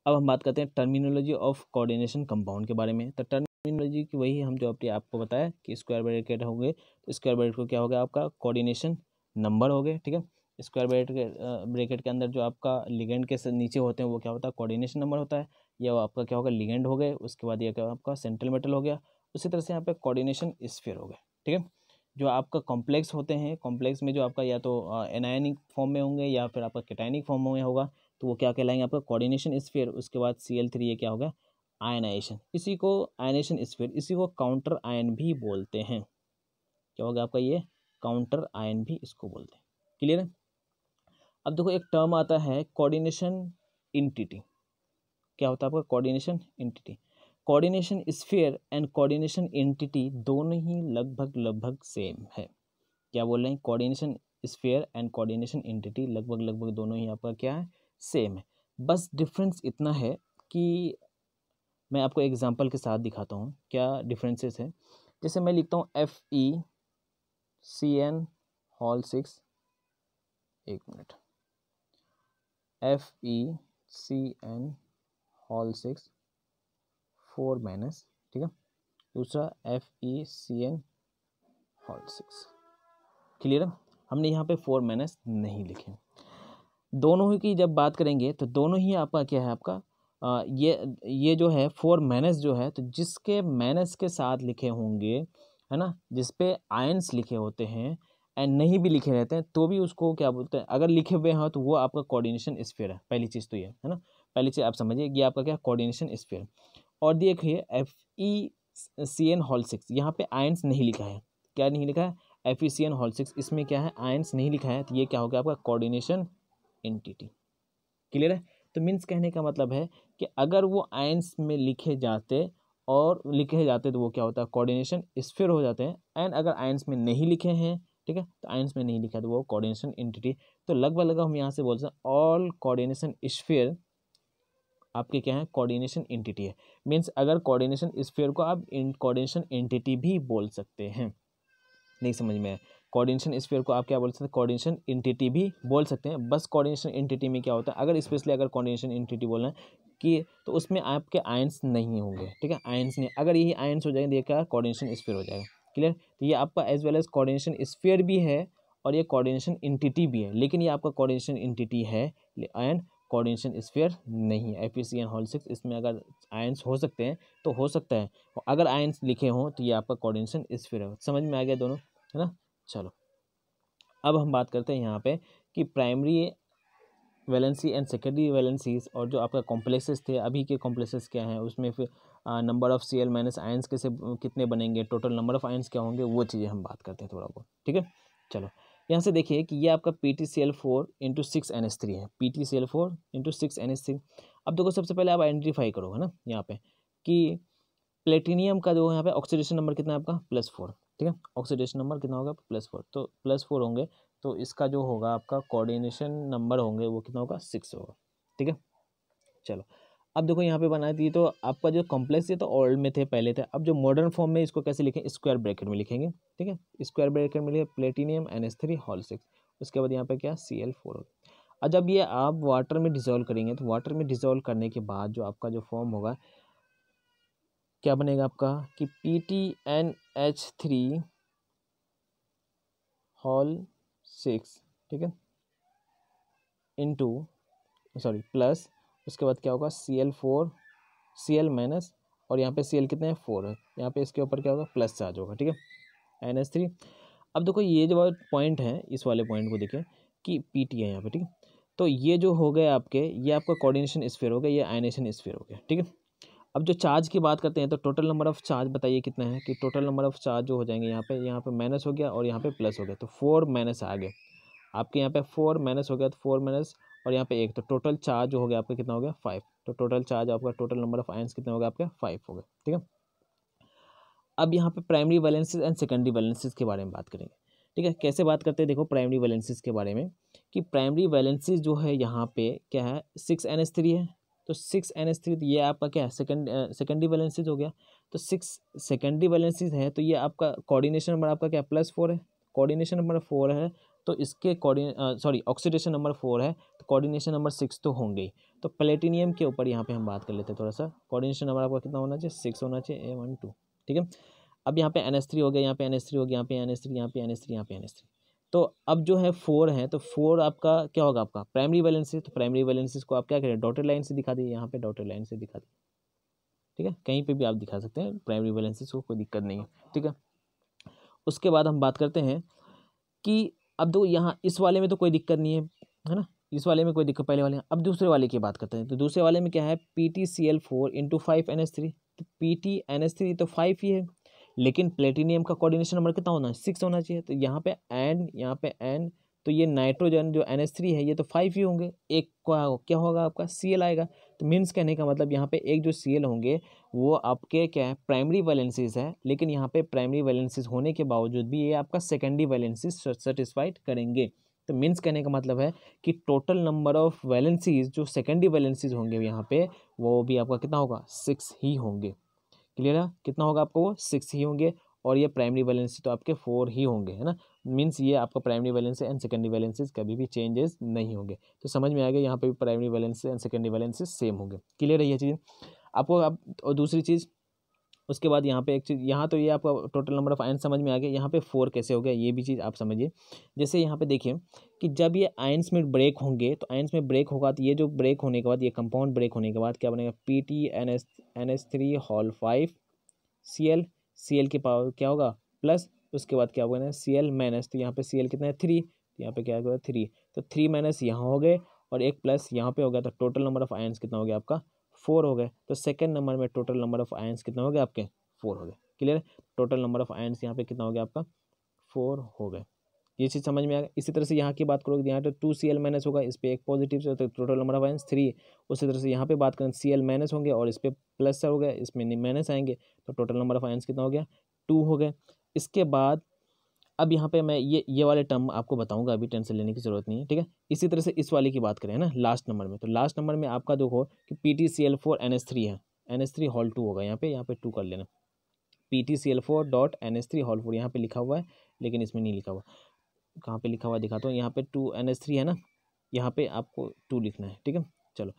अब हम बात करते हैं टर्मिनोलॉजी ऑफ कोऑर्डिनेशन कंपाउंड के बारे में। तो टर्मिनोलॉजी की वही हम जो अपने आपको बताया कि स्क्वायर ब्रैकेट होंगे, तो स्क्वायर ब्रैकेट को क्या होगा आपका कोऑर्डिनेशन नंबर हो गए, ठीक है। स्क्वायर ब्रैकेट के अंदर जो आपका लिगेंड के नीचे होते हैं वो क्या होता है कोऑर्डिनेशन नंबर होता है, या आपका क्या होगा लिगेंड हो गए, उसके बाद ये क्या आपका सेंट्रल मेटल हो गया। उसी तरह से यहाँ पे कोऑर्डिनेशन स्फीयर हो गए, ठीक है। जो आपका कॉम्प्लेक्स होते हैं, कॉम्प्लेक्स में जो आपका या तो एनायनिक फॉर्म में होंगे या फिर आपका कैटायनिक फॉर्म में होगा, तो वो क्या कहलाएंगे आपका कोऑर्डिनेशन स्फीयर। उसके बाद Cl3 ये क्या होगा आयनाइजेशन, इसी को आयनाइजेशन स्फीयर, इसी को काउंटर आयन भी बोलते हैं। क्या होगा आपका ये काउंटर आयन भी इसको बोलते हैं। क्लियर है। अब देखो एक टर्म आता है कोऑर्डिनेशन इंटिटी। क्या होता है आपका coordination entity. Coordination sphere and coordination entity दोनों ही लगभग सेम है। क्या बोल रहे हैं coordination sphere and coordination entity लगभग दोनों ही आपका क्या है सेम है। बस डिफरेंस इतना है कि मैं आपको एग्जांपल के साथ दिखाता हूँ क्या डिफरेंसेस है। जैसे मैं लिखता हूँ FeCN होल 6, एक मिनट, FeCN होल 6 4 माइनस, ठीक है। दूसरा FeCN होल 6। क्लियर है। हमने यहाँ पे 4 माइनस नहीं लिखे। दोनों ही की जब बात करेंगे तो दोनों ही आपका क्या है आपका ये जो है 4 माइनस जो है, तो जिसके माइनस के साथ लिखे होंगे, है ना, जिस पे आयंस लिखे होते हैं एंड नहीं भी लिखे रहते हैं तो भी उसको क्या बोलते हैं, अगर लिखे हुए हैं तो वो आपका कोऑर्डिनेशन स्फीयर है। पहली चीज़ तो ये है ना, पहली चीज़ आप समझिए ये आपका क्या कोऑर्डिनेशन स्फीयर। और देखिए FeCN होल 6, यहाँ पे आयंस नहीं लिखा है। क्या नहीं लिखा है FeCN होल 6, इसमें क्या है आयंस नहीं लिखा है, तो ये क्या होगा आपका कोऑर्डिनेशन एंटिटी। क्लियर है। तो मीन्स कहने का मतलब है कि अगर वो आयंस में लिखे जाते तो वो क्या होता है कोऑर्डिनेशन स्फीयर हो जाते हैं। एंड अगर आयंस में नहीं लिखे हैं, ठीक है, तो आयंस में नहीं लिखा तो वो कोऑर्डिनेशन एंटिटी। तो लगभग हम यहाँ से बोल सकते हैं ऑल कोऑर्डिनेशन स्फीयर आपके क्या है, कोऑर्डिनेशन एंटिटी है। मीन्स अगर कोऑर्डिनेशन स्फीयर को आप कोऑर्डिनेशन एंटिटी भी बोल सकते हैं। नहीं समझ में आया, कोऑर्डिनेशन स्फीयर को आप क्या बोल सकते हैं, कोऑर्डिनेशन एंटिटी भी बोल सकते हैं। बस कोऑर्डिनेशन एंटिटी में क्या होता है, अगर स्पेशली अगर कोऑर्डिनेशन एंटिटी बोलना है कि तो उसमें आपके आयंस नहीं होंगे, ठीक है, आयंस नहीं। अगर यही आयंस हो जाएंगे, क्या कोऑर्डिनेशन स्फीयर हो जाएगा। क्लियर। तो ये आपका as well as coordination sphere भी है और ये कोऑर्डिनेशन एंटिटी भी है, लेकिन ये आपका कोऑर्डिनेशन एंटिटी है एंड कोऑर्डिनेशन स्फीयर नहीं है। FeCN होल 6 इसमें अगर आयंस हो सकते हैं तो हो सकता है, अगर आयंस लिखे हों तो ये आपका कोऑर्डिनेशन स्फीयर है। समझ में आ गया दोनों, है ना। चलो अब हम बात करते हैं यहाँ पे कि primary valency and secondary valencies और जो आपका कॉम्प्लेक्सेस थे, अभी के कॉम्प्लेक्सेस क्या हैं, उसमें फिर number of Cl minus ions कैसे कितने बनेंगे, टोटल नंबर ऑफ आयंस क्या होंगे, वो चीज़ें हम बात करते हैं थोड़ा बहुत, ठीक है। चलो यहाँ से देखिए कि ये आपका PtCl4 इंटू 6NH3 है, PtCl4 इंटू 6NH3। अब देखो सबसे पहले आप आइडेंटिफाई करो, है ना, यहाँ पे कि प्लेटिनियम का जो यहाँ पे ऑक्सीडेशन नंबर कितना है आपका, +4, ठीक है। ऑक्सीडेशन नंबर कितना होगा, +4, तो +4 होंगे तो इसका जो होगा आपका कोऑर्डिनेशन नंबर होंगे वो कितना होगा, 6 होगा, ठीक है। चलो अब देखो यहाँ पे बना दी, तो आपका जो कॉम्प्लेक्स ये तो ओल्ड में थे, पहले थे। अब जो मॉडर्न फॉर्म में इसको कैसे लिखें, स्क्वायर ब्रैकेट में लिखेंगे, ठीक है। स्क्वायर ब्रैकेट में लिखे प्लेटिनियम NH3 होल 6, उसके बाद यहाँ पे क्या Cl4 होगा। और जब ये आप वाटर में डिजोल्व करेंगे तो वाटर में डिजोल्व करने के बाद जो आपका जो फॉर्म होगा क्या बनेगा आपका कि PtNH3 होल 6, ठीक है, इंटू सॉरी प्लस, उसके बाद क्या होगा Cl4 Cl माइनस, और यहाँ पे Cl कितने हैं, 4 है, यहाँ पे इसके ऊपर क्या होगा, प्लस चार्ज होगा, ठीक है, NH3। अब देखो ये जो पॉइंट है, इस वाले पॉइंट को देखिए कि Pt है यहाँ पे, ठीक है। तो ये जो हो गए आपके, ये आपका कोऑर्डिनेशन स्फीयर हो गया, ये आयनेशन स्फीयर हो गया, ठीक है। अब जो चार्ज की बात करते हैं तो टोटल नंबर ऑफ चार्ज बताइए कितना है, कि टोटल नंबर ऑफ चार्ज जो हो जाएंगे यहाँ पे माइनस हो गया और यहाँ पे प्लस हो गया, तो 4 माइनस आ गए आपके, यहाँ पे 4 माइनस हो गया तो 4 माइनस और यहाँ पे 1, तो टोटल चार्ज जो हो गया आपका कितना हो गया, 5। तो टोटल चार्ज आपका, टोटल नंबर ऑफ आयंस कितना हो गया आपका, 5 हो गया, ठीक है। अब यहाँ पे primary valencies and secondary valencies के बारे में बात करेंगे, ठीक है। कैसे बात करते हैं, देखो प्राइमरी वैलेंसीज के बारे में कि प्राइमरी वैलेंसीज जो है यहाँ पे क्या है, 6NH3 है, तो 6NH3 तो ये आपका क्या है, सेकेंडरी वैलेंसीज हो गया। तो 6 सेकेंडरी वैलेंसीज है तो ये आपका कोऑर्डिनेशन नंबर आपका क्या +4 है, कोऑर्डिनेशन नंबर 4 है तो इसके सॉरी ऑक्सीडेशन नंबर 4 है तो कोऑर्डिनेशन नंबर 6 तो होंगे ही। तो प्लेटिनियम के ऊपर यहाँ पे हम बात कर लेते हैं थोड़ा सा, कोऑर्डिनेशन नंबर आपका कितना होना चाहिए, 6 होना चाहिए, 1 2, ठीक है। अब यहाँ पे NH3 हो गया, यहाँ पे NH3 हो गया, यहाँ पे NH3, यहाँ पे NH3, यहाँ पे NH3। तो अब जो है 4 है तो 4 आपका क्या होगा, आपका प्राइमरी वैलेंसी। तो प्राइमरी वैलेंसीज को आप क्या करें, डॉटेड लाइन से दिखा दिए, यहाँ पे डॉटेड लाइन से दिखा दिए, ठीक है। कहीं पे भी आप दिखा सकते हैं प्राइमरी वैलेंसीज को, कोई दिक्कत नहीं है, ठीक है। उसके बाद हम बात करते हैं कि अब दो यहाँ इस वाले में तो कोई दिक्कत नहीं है ना, इस वाले में कोई दिक्कत, पहले वाले। अब दूसरे वाले की बात करते हैं, तो दूसरे वाले में क्या है, PtCl4 इंटू 5NH3, तो PtNH3 तो 5 ही है, लेकिन प्लेटिनियम का कोऑर्डिनेशन नंबर कितना होना है, 6 होना चाहिए। तो यहाँ पे एन, यहाँ पे एन, तो ये नाइट्रोजन जो NH3 है ये तो 5 ही होंगे, एक क्या होगा आपका Cl आएगा। तो मीन्स कहने का मतलब यहाँ पे एक जो Cl होंगे वो आपके क्या है, प्राइमरी वैलेंसीज है, लेकिन यहाँ पे प्राइमरी वैलेंसीज होने के बावजूद भी ये आपका सेकेंडरी वैलेंसीज सेटिस्फाइड करेंगे। तो मीन्स कहने का मतलब है कि टोटल नंबर ऑफ वैलेंसीज जो सेकेंडरी वैलेंसीज होंगे यहाँ पे वो भी आपका कितना होगा, 6 ही होंगे। क्लियर है, कितना होगा आपको, वो 6 ही होंगे। और ये प्राइमरी वैलेंसी तो आपके 4 ही होंगे, है ना। मीन्स ये आपका primary valency and secondary valencies कभी भी चेंजेस नहीं होंगे। तो समझ में आ गया, यहाँ पे भी primary valency and secondary valency same होंगे। क्लियर है ये चीज़ आपको। अब और दूसरी चीज़ उसके बाद यहाँ पे एक चीज़, यहाँ तो ये आपका टोटल नंबर ऑफ आयंस समझ में आ गया, यहाँ पे 4 कैसे हो गया ये भी चीज़ आप समझिए। जैसे यहाँ पे देखिए कि जब ये आयंस में ब्रेक होंगे, तो आयंस में ब्रेक होगा तो ये जो ब्रेक होने के बाद, ये कंपाउंड ब्रेक होने के बाद क्या बनेगा, PtNH3 होल 5 Cl की पावर क्या होगा, प्लस, उसके बाद क्या होगा Cl माइनस, तो यहाँ पे Cl कितना है 3, तो यहाँ पे क्या होगा 3, तो 3 माइनस यहाँ हो गए और एक प्लस यहाँ पे हो गया, तो टोटल नंबर ऑफ आयंस कितना हो गया आपका, 4 हो गए। तो सेकंड नंबर में टोटल नंबर ऑफ आयंस कितना हो गया आपके, 4 हो गए। क्लियर है, टोटल नंबर ऑफ आयंस यहाँ पे कितना हो गया आपका, 4 हो गए। ये चीज़ समझ में आ गया। इसी तरह से यहाँ की बात करोगे, यहाँ तो 2 Cl माइनस होगा, इस पर एक पॉजिटिव से, तो टोटल नंबर ऑफ आयंस 3। उसी तरह से यहाँ पे बात करें Cl माइनस होंगे और इस पर प्लस हो गया, इसमें माइनस आएंगे, तो टोटल नंबर ऑफ आयंस कितना हो गया, 2 हो गए। इसके बाद अब यहाँ पे मैं ये वाले टर्म आपको बताऊंगा, अभी टेंशन लेने की जरूरत नहीं है, ठीक है। इसी तरह से इस वाले की बात करें ना लास्ट नंबर में, तो लास्ट नंबर में आपका देखो कि PtCl4NH3 है, NH3 होल 2 होगा, यहाँ पे 2 कर लेना, PtCl4.NH3 होल 4 यहाँ पे लिखा हुआ है, लेकिन इसमें नहीं लिखा हुआ, कहाँ पे लिखा हुआ दिखाता हूँ, यहाँ पे 2NH3 है ना, यहाँ पे आपको 2 लिखना है, ठीक है। चलो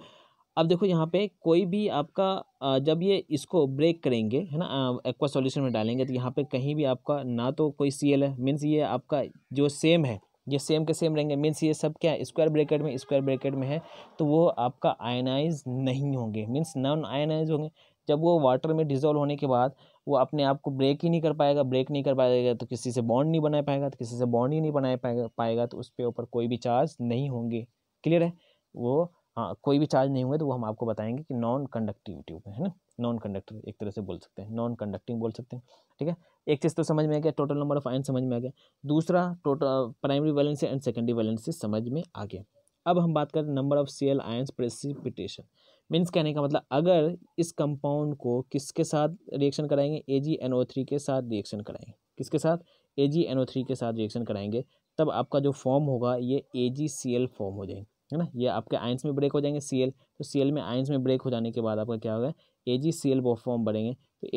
अब देखो यहाँ पे कोई भी आपका जब ये इसको ब्रेक करेंगे है ना, एक्वा सॉल्यूशन में डालेंगे, तो यहाँ पे कहीं भी आपका ना तो कोई Cl है, मीन्स ये आपका जो सेम है, ये सेम के सेम रहेंगे, मीन्स ये सब क्या है, स्क्वायर ब्रैकेट में है, तो वो आपका आयनाइज नहीं होंगे, मीन्स नॉन आयनाइज होंगे। जब वो वाटर में डिजोल्व होने के बाद वो अपने आप को ब्रेक ही नहीं कर पाएगा, तो किसी से बॉन्ड नहीं बना पाएगा, तो किसी से बॉन्ड ही नहीं बना पाएगा तो उस पर ऊपर कोई भी चार्ज नहीं होंगे। क्लियर है वो, हाँ कोई भी चार्ज नहीं होंगे तो वो हम आपको बताएंगे कि नॉन कंडक्टिविटी है ना, नॉन कंडक्टर एक तरह से बोल सकते हैं, नॉन कंडक्टिंग बोल सकते हैं, ठीक है। एक चीज़ तो समझ में आ गया, टोटल नंबर ऑफ आयन समझ में आ गया। दूसरा total primary valency and secondary valency समझ में आ गया। अब हम बात करें number of Cl ions precipitation, means कहने का मतलब अगर इस कंपाउंड को किसके साथ रिएक्शन कराएंगे, AgNO3 के साथ रिएक्शन कराएंगे, किसके साथ, AgNO3 के साथ रिएक्शन कराएंगे, तब आपका जो फॉर्म होगा ये AgCl फॉर्म हो जाएंगे, है ना। ये आपके आयंस में ब्रेक हो जाएंगे Cl, तो Cl में आयंस में ब्रेक हो जाने के बाद आपका क्या होगा, AgCl वो फॉर्म बनेंगे, तो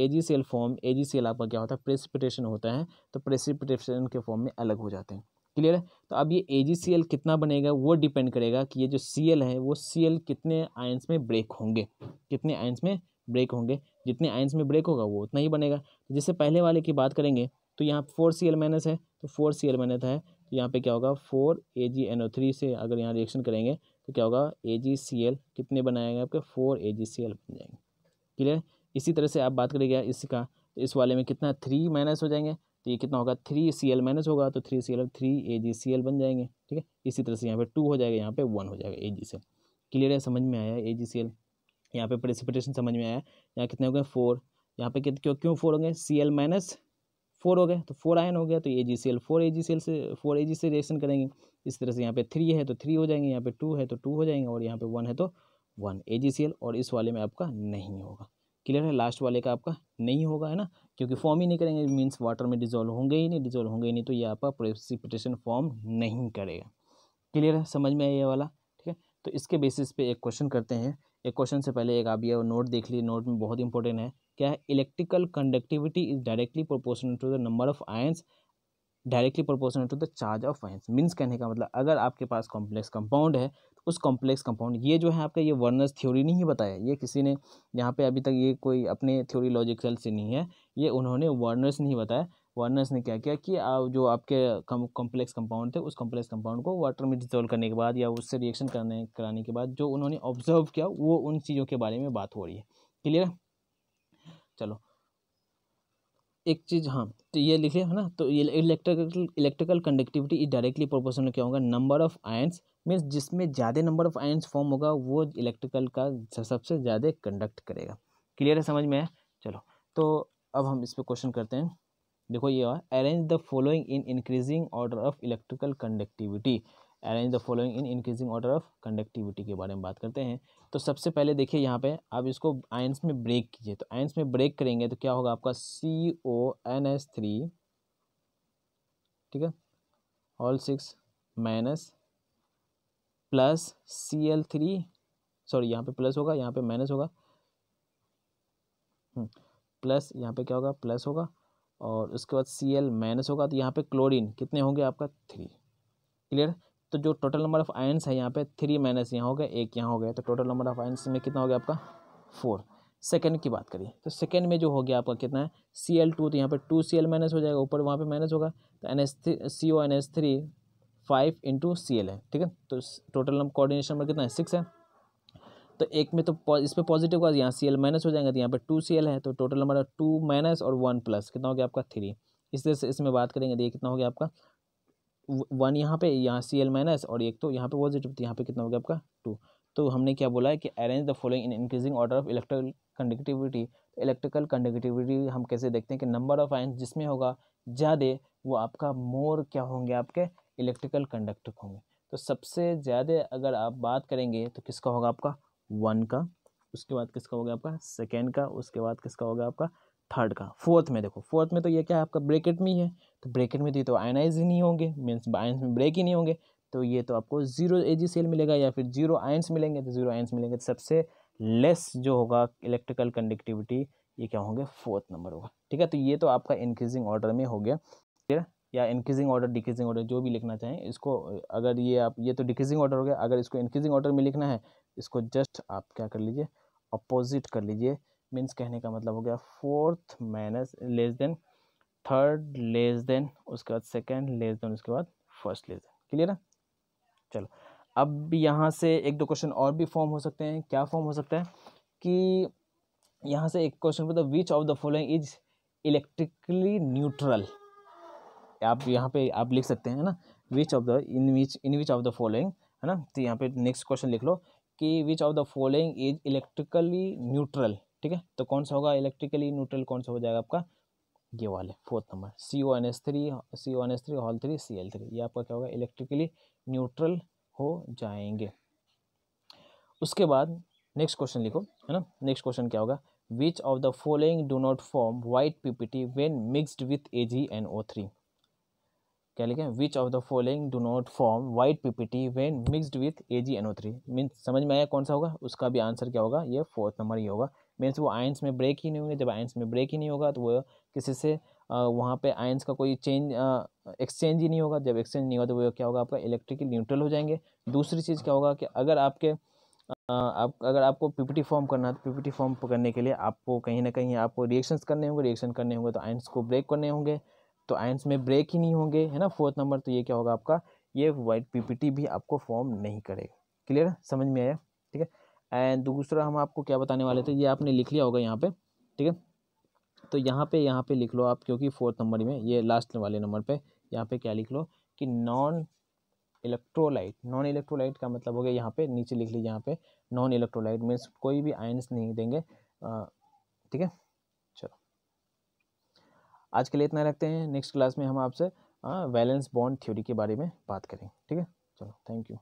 AgCl आपका क्या होता है, प्रेसिपिटेशन होता है, तो प्रेसिपिटेशन के फॉर्म में अलग हो जाते हैं। क्लियर है। तो अब ये AgCl कितना बनेगा वो डिपेंड करेगा कि ये जो Cl है वो Cl कितने आयंस में ब्रेक होंगे, कितने आयंस में ब्रेक होंगे, जितने आयंस में ब्रेक होगा वो उतना ही बनेगा। जैसे पहले वाले की बात करेंगे तो यहाँ 4Cl माइनस है, तो 4Cl माइनस है, तो यहाँ पे क्या होगा 4AgNO3 से अगर यहाँ रिएक्शन करेंगे तो क्या होगा, AgCl कितने बनाएंगे आपके 4AgCl बन जाएंगे। क्लियर। इसी तरह से आप बात करेंगे इसका, तो इस वाले में कितना 3 माइनस हो जाएंगे, तो ये कितना होगा 3Cl माइनस होगा, तो 3AgCl बन जाएंगे, ठीक है। इसी तरह से यहाँ पे 2 हो जाएगा, यहाँ पे 1 हो जाएगा AgCl। क्लियर है, समझ में आया AgCl। यहाँ पे प्रेसिपिटेशन समझ में आया, यहाँ कितने हो गए 4, यहाँ पे क्यों 4 हो गए, Cl माइनस 4 हो गए तो 4 आयन हो गया, तो AgCl 4Ag से रिएक्शन करेंगे। इस तरह से यहाँ पे 3 है तो 3 हो जाएंगे, यहाँ पे 2 है तो 2 हो जाएंगे, और यहाँ पे 1 है तो 1 AgCl, और इस वाले में आपका नहीं होगा। क्लियर है, लास्ट वाले का आपका नहीं होगा, है ना, क्योंकि फॉर्म ही नहीं करेंगे, मीन्स वाटर में डिजोल्व होंगे ही नहीं, तो ये आपका प्रेसिपिटेशन फॉर्म नहीं करेगा। क्लियर है, समझ में आया ये वाला, ठीक है। तो इसके बेसिस पे एक क्वेश्चन करते हैं। एक क्वेश्चन से पहले एक आप ये नोट देख लीजिए, नोट में बहुत इंपॉर्टेंट है, क्या है, electrical conductivity is directly proportional to the number of ions directly proportional to the charge of ions. Means कहने का मतलब अगर आपके पास कॉम्प्लेक्स कंपाउंड है तो उस कॉम्प्लेक्स कंपाउंड, ये जो है आपका, ये वर्नर्स थ्योरी नहीं बताया, ये किसी ने यहाँ पे अभी तक ये कोई अपने थ्योरी लॉजिकल से नहीं है, ये उन्होंने वर्नर्स नहीं बताया। वर्नर्स ने क्या किया कि जो आपके कॉम्प्लेक्स कंपाउंड थे उस कॉम्प्लेक्स कंपाउंड को वाटर में डिसॉल्व करने के बाद या उससे रिएक्शन कराने के बाद जो उन्होंने ऑब्जर्व किया वो उन चीज़ों के बारे में बात हो रही है। क्लियर। चलो एक चीज़, हाँ तो ये लिखे है ना, तो ये electrical conductivity is directly proportional क्या होगा, नंबर ऑफ आयंस, मीन्स जिसमें ज़्यादा नंबर ऑफ आयंस फॉर्म होगा वो इलेक्ट्रिकल का सबसे ज़्यादा कंडक्ट करेगा। क्लियर है, समझ में है। चलो तो अब हम इस पर क्वेश्चन करते हैं। देखो ये arrange the following in increasing order of electrical conductivity, arrange the following in increasing order of conductivity के बारे में बात करते हैं। तो सबसे पहले देखिए यहाँ पे आप इसको आयंस में ब्रेक कीजिए, तो आयंस में ब्रेक करेंगे तो क्या होगा आपका CONH3, ठीक है, whole 6 minus plus Cl3, sorry यहाँ पे प्लस होगा, यहाँ पे माइनस होगा, प्लस यहाँ पे क्या होगा प्लस होगा, और उसके बाद Cl माइनस होगा, तो यहाँ पे क्लोरीन कितने होंगे आपका 3। क्लियर। तो जो टोटल नंबर ऑफ आयंस है यहाँ पे 3 माइनस यहाँ हो गया, 1 यहाँ हो गया, तो टोटल नंबर ऑफ आयंस में कितना हो गया आपका 4। सेकंड की बात करिए तो सेकंड में जो हो गया आपका कितना है Cl2, तो यहाँ पे 2Cl माइनस हो जाएगा, ऊपर वहाँ पे माइनस होगा, तो CONH3 5 × Cl है, ठीक है। तो टोटल नंबर कोऑर्डिनेशन नंबर कितना है 6 है, तो एक में तो इस पर पॉजिटिव का यहाँ Cl माइनस हो जाएगा, तो यहाँ पे 2Cl है, तो टोटल नंबर 2 माइनस और 1 प्लस कितना हो गया आपका 3। इस तरह से इसमें बात करेंगे तो ये कितना हो गया आपका 1, यहाँ पे यहाँ Cl माइनस, और एक तो यहाँ पे पॉजिटिव, तो यहाँ पे कितना हो गया आपका 2। तो हमने क्या बोला है कि arrange the following in increasing order of electrical conductivity. Electrical conductivity हम कैसे देखते हैं कि नंबर ऑफ आयंस जिसमें होगा ज़्यादा वो आपका मोर क्या होंगे आपके इलेक्ट्रिकल कंडक्टर होंगे। तो सबसे ज़्यादा अगर आप बात करेंगे तो किसका होगा आपका 1 का, उसके बाद किसका होगा आपका सेकेंड का, उसके बाद किसका होगा आपका थर्ड का। फोर्थ में देखो, फोर्थ में तो ये क्या है आपका ब्रैकेट में ही है, तो ब्रैकेट में तो आयनाइज ही नहीं होंगे, मीन्स आयंस में ब्रेक ही नहीं होंगे, तो ये तो आपको 0 AgCl मिलेगा या फिर 0 आयंस मिलेंगे, तो 0 आयंस मिलेंगे, तो सबसे लेस जो होगा इलेक्ट्रिकल कंडक्टिविटी ये क्या होंगे, फोर्थ नंबर होगा। ठीक है, तो ये तो आपका इंक्रीजिंग ऑर्डर में हो गया, ठीक है, या इंक्रीजिंग ऑर्डर डिक्रीजिंग ऑर्डर जो भी लिखना चाहें इसको। अगर ये आप, ये तो डिक्रीजिंग ऑर्डर हो गया, अगर इसको इंक्रीजिंग ऑर्डर में लिखना है इसको जस्ट आप क्या कर लीजिए, अपोजिट कर लीजिए। मीन्स कहने का मतलब हो गया fourth minus less than third less than उसके बाद सेकेंड लेस देन उसके बाद फर्स्ट लेस देन। क्लियर है? चलो, अब यहाँ से एक दो क्वेश्चन और भी फॉर्म हो सकते हैं। क्या फॉर्म हो सकता है कि यहाँ से एक क्वेश्चन बताओ, which of the following is electrically neutral. आप यहाँ पे आप लिख सकते हैं ना, which of the in which of the following, है ना। तो यहाँ पे नेक्स्ट क्वेश्चन लिख लो कि which of the following is electrically neutral. ठीक है, तो कौन सा होगा इलेक्ट्रिकली न्यूट्रल, कौन सा हो जाएगा आपका, ये वाले fourth number CONS3 hall 3 Cl3, ये आपका क्या होगा, इलेक्ट्रिकली न्यूट्रल हो जाएंगे। उसके बाद नेक्स्ट क्वेश्चन लिखो, है ना। नेक्स्ट क्वेश्चन क्या होगा, which of the following do not form white PPT when mixed with AgNO3। क्या लिखें, which of the following do not form white PPT when mixed with AgNO3। Means समझ में आया कौन सा होगा, उसका भी आंसर क्या होगा, ये फोर्थ नंबर ही होगा। मीन्स वो आयंस में ब्रेक ही नहीं होंगे, जब आयंस में ब्रेक ही नहीं होगा तो वो किसी से वहाँ पे आयंस का कोई चेंज एक्सचेंज ही नहीं होगा, जब एक्सचेंज नहीं होगा तो वो क्या होगा, आपका इलेक्ट्रिकल न्यूट्रल हो जाएंगे। दूसरी चीज़ क्या होगा कि अगर आपके अगर आपको PPT फॉर्म करना है तो PPT फॉर्म करने के लिए आपको कहीं ना कहीं आपको रिएक्शंस करने होंगे, रिएक्शन करने होंगे तो आयंस को ब्रेक करने होंगे, तो आयंस में ब्रेक ही नहीं होंगे, है ना, फोर्थ नंबर। तो ये क्या होगा आपका, ये वाइट PPT भी आपको फॉर्म नहीं करेगा। क्लियर है, समझ में आया? ठीक है, एंड दूसरा हम आपको क्या बताने वाले थे, ये आपने लिख लिया होगा यहाँ पे। ठीक है, तो यहाँ पे लिख लो आप, क्योंकि फोर्थ नंबर में ये लास्ट वाले नंबर पे यहाँ पे क्या लिख लो कि नॉन इलेक्ट्रोलाइट का मतलब हो गया, यहाँ पे नीचे लिख लीजिए, यहाँ पे नॉन इलेक्ट्रोलाइट मीन्स कोई भी आयंस नहीं देंगे। ठीक है, चलो आज के लिए इतना रखते हैं, नेक्स्ट क्लास में हम आपसे वैलेंस बॉन्ड थ्योरी के बारे में बात करेंगे। ठीक है, चलो थैंक यू।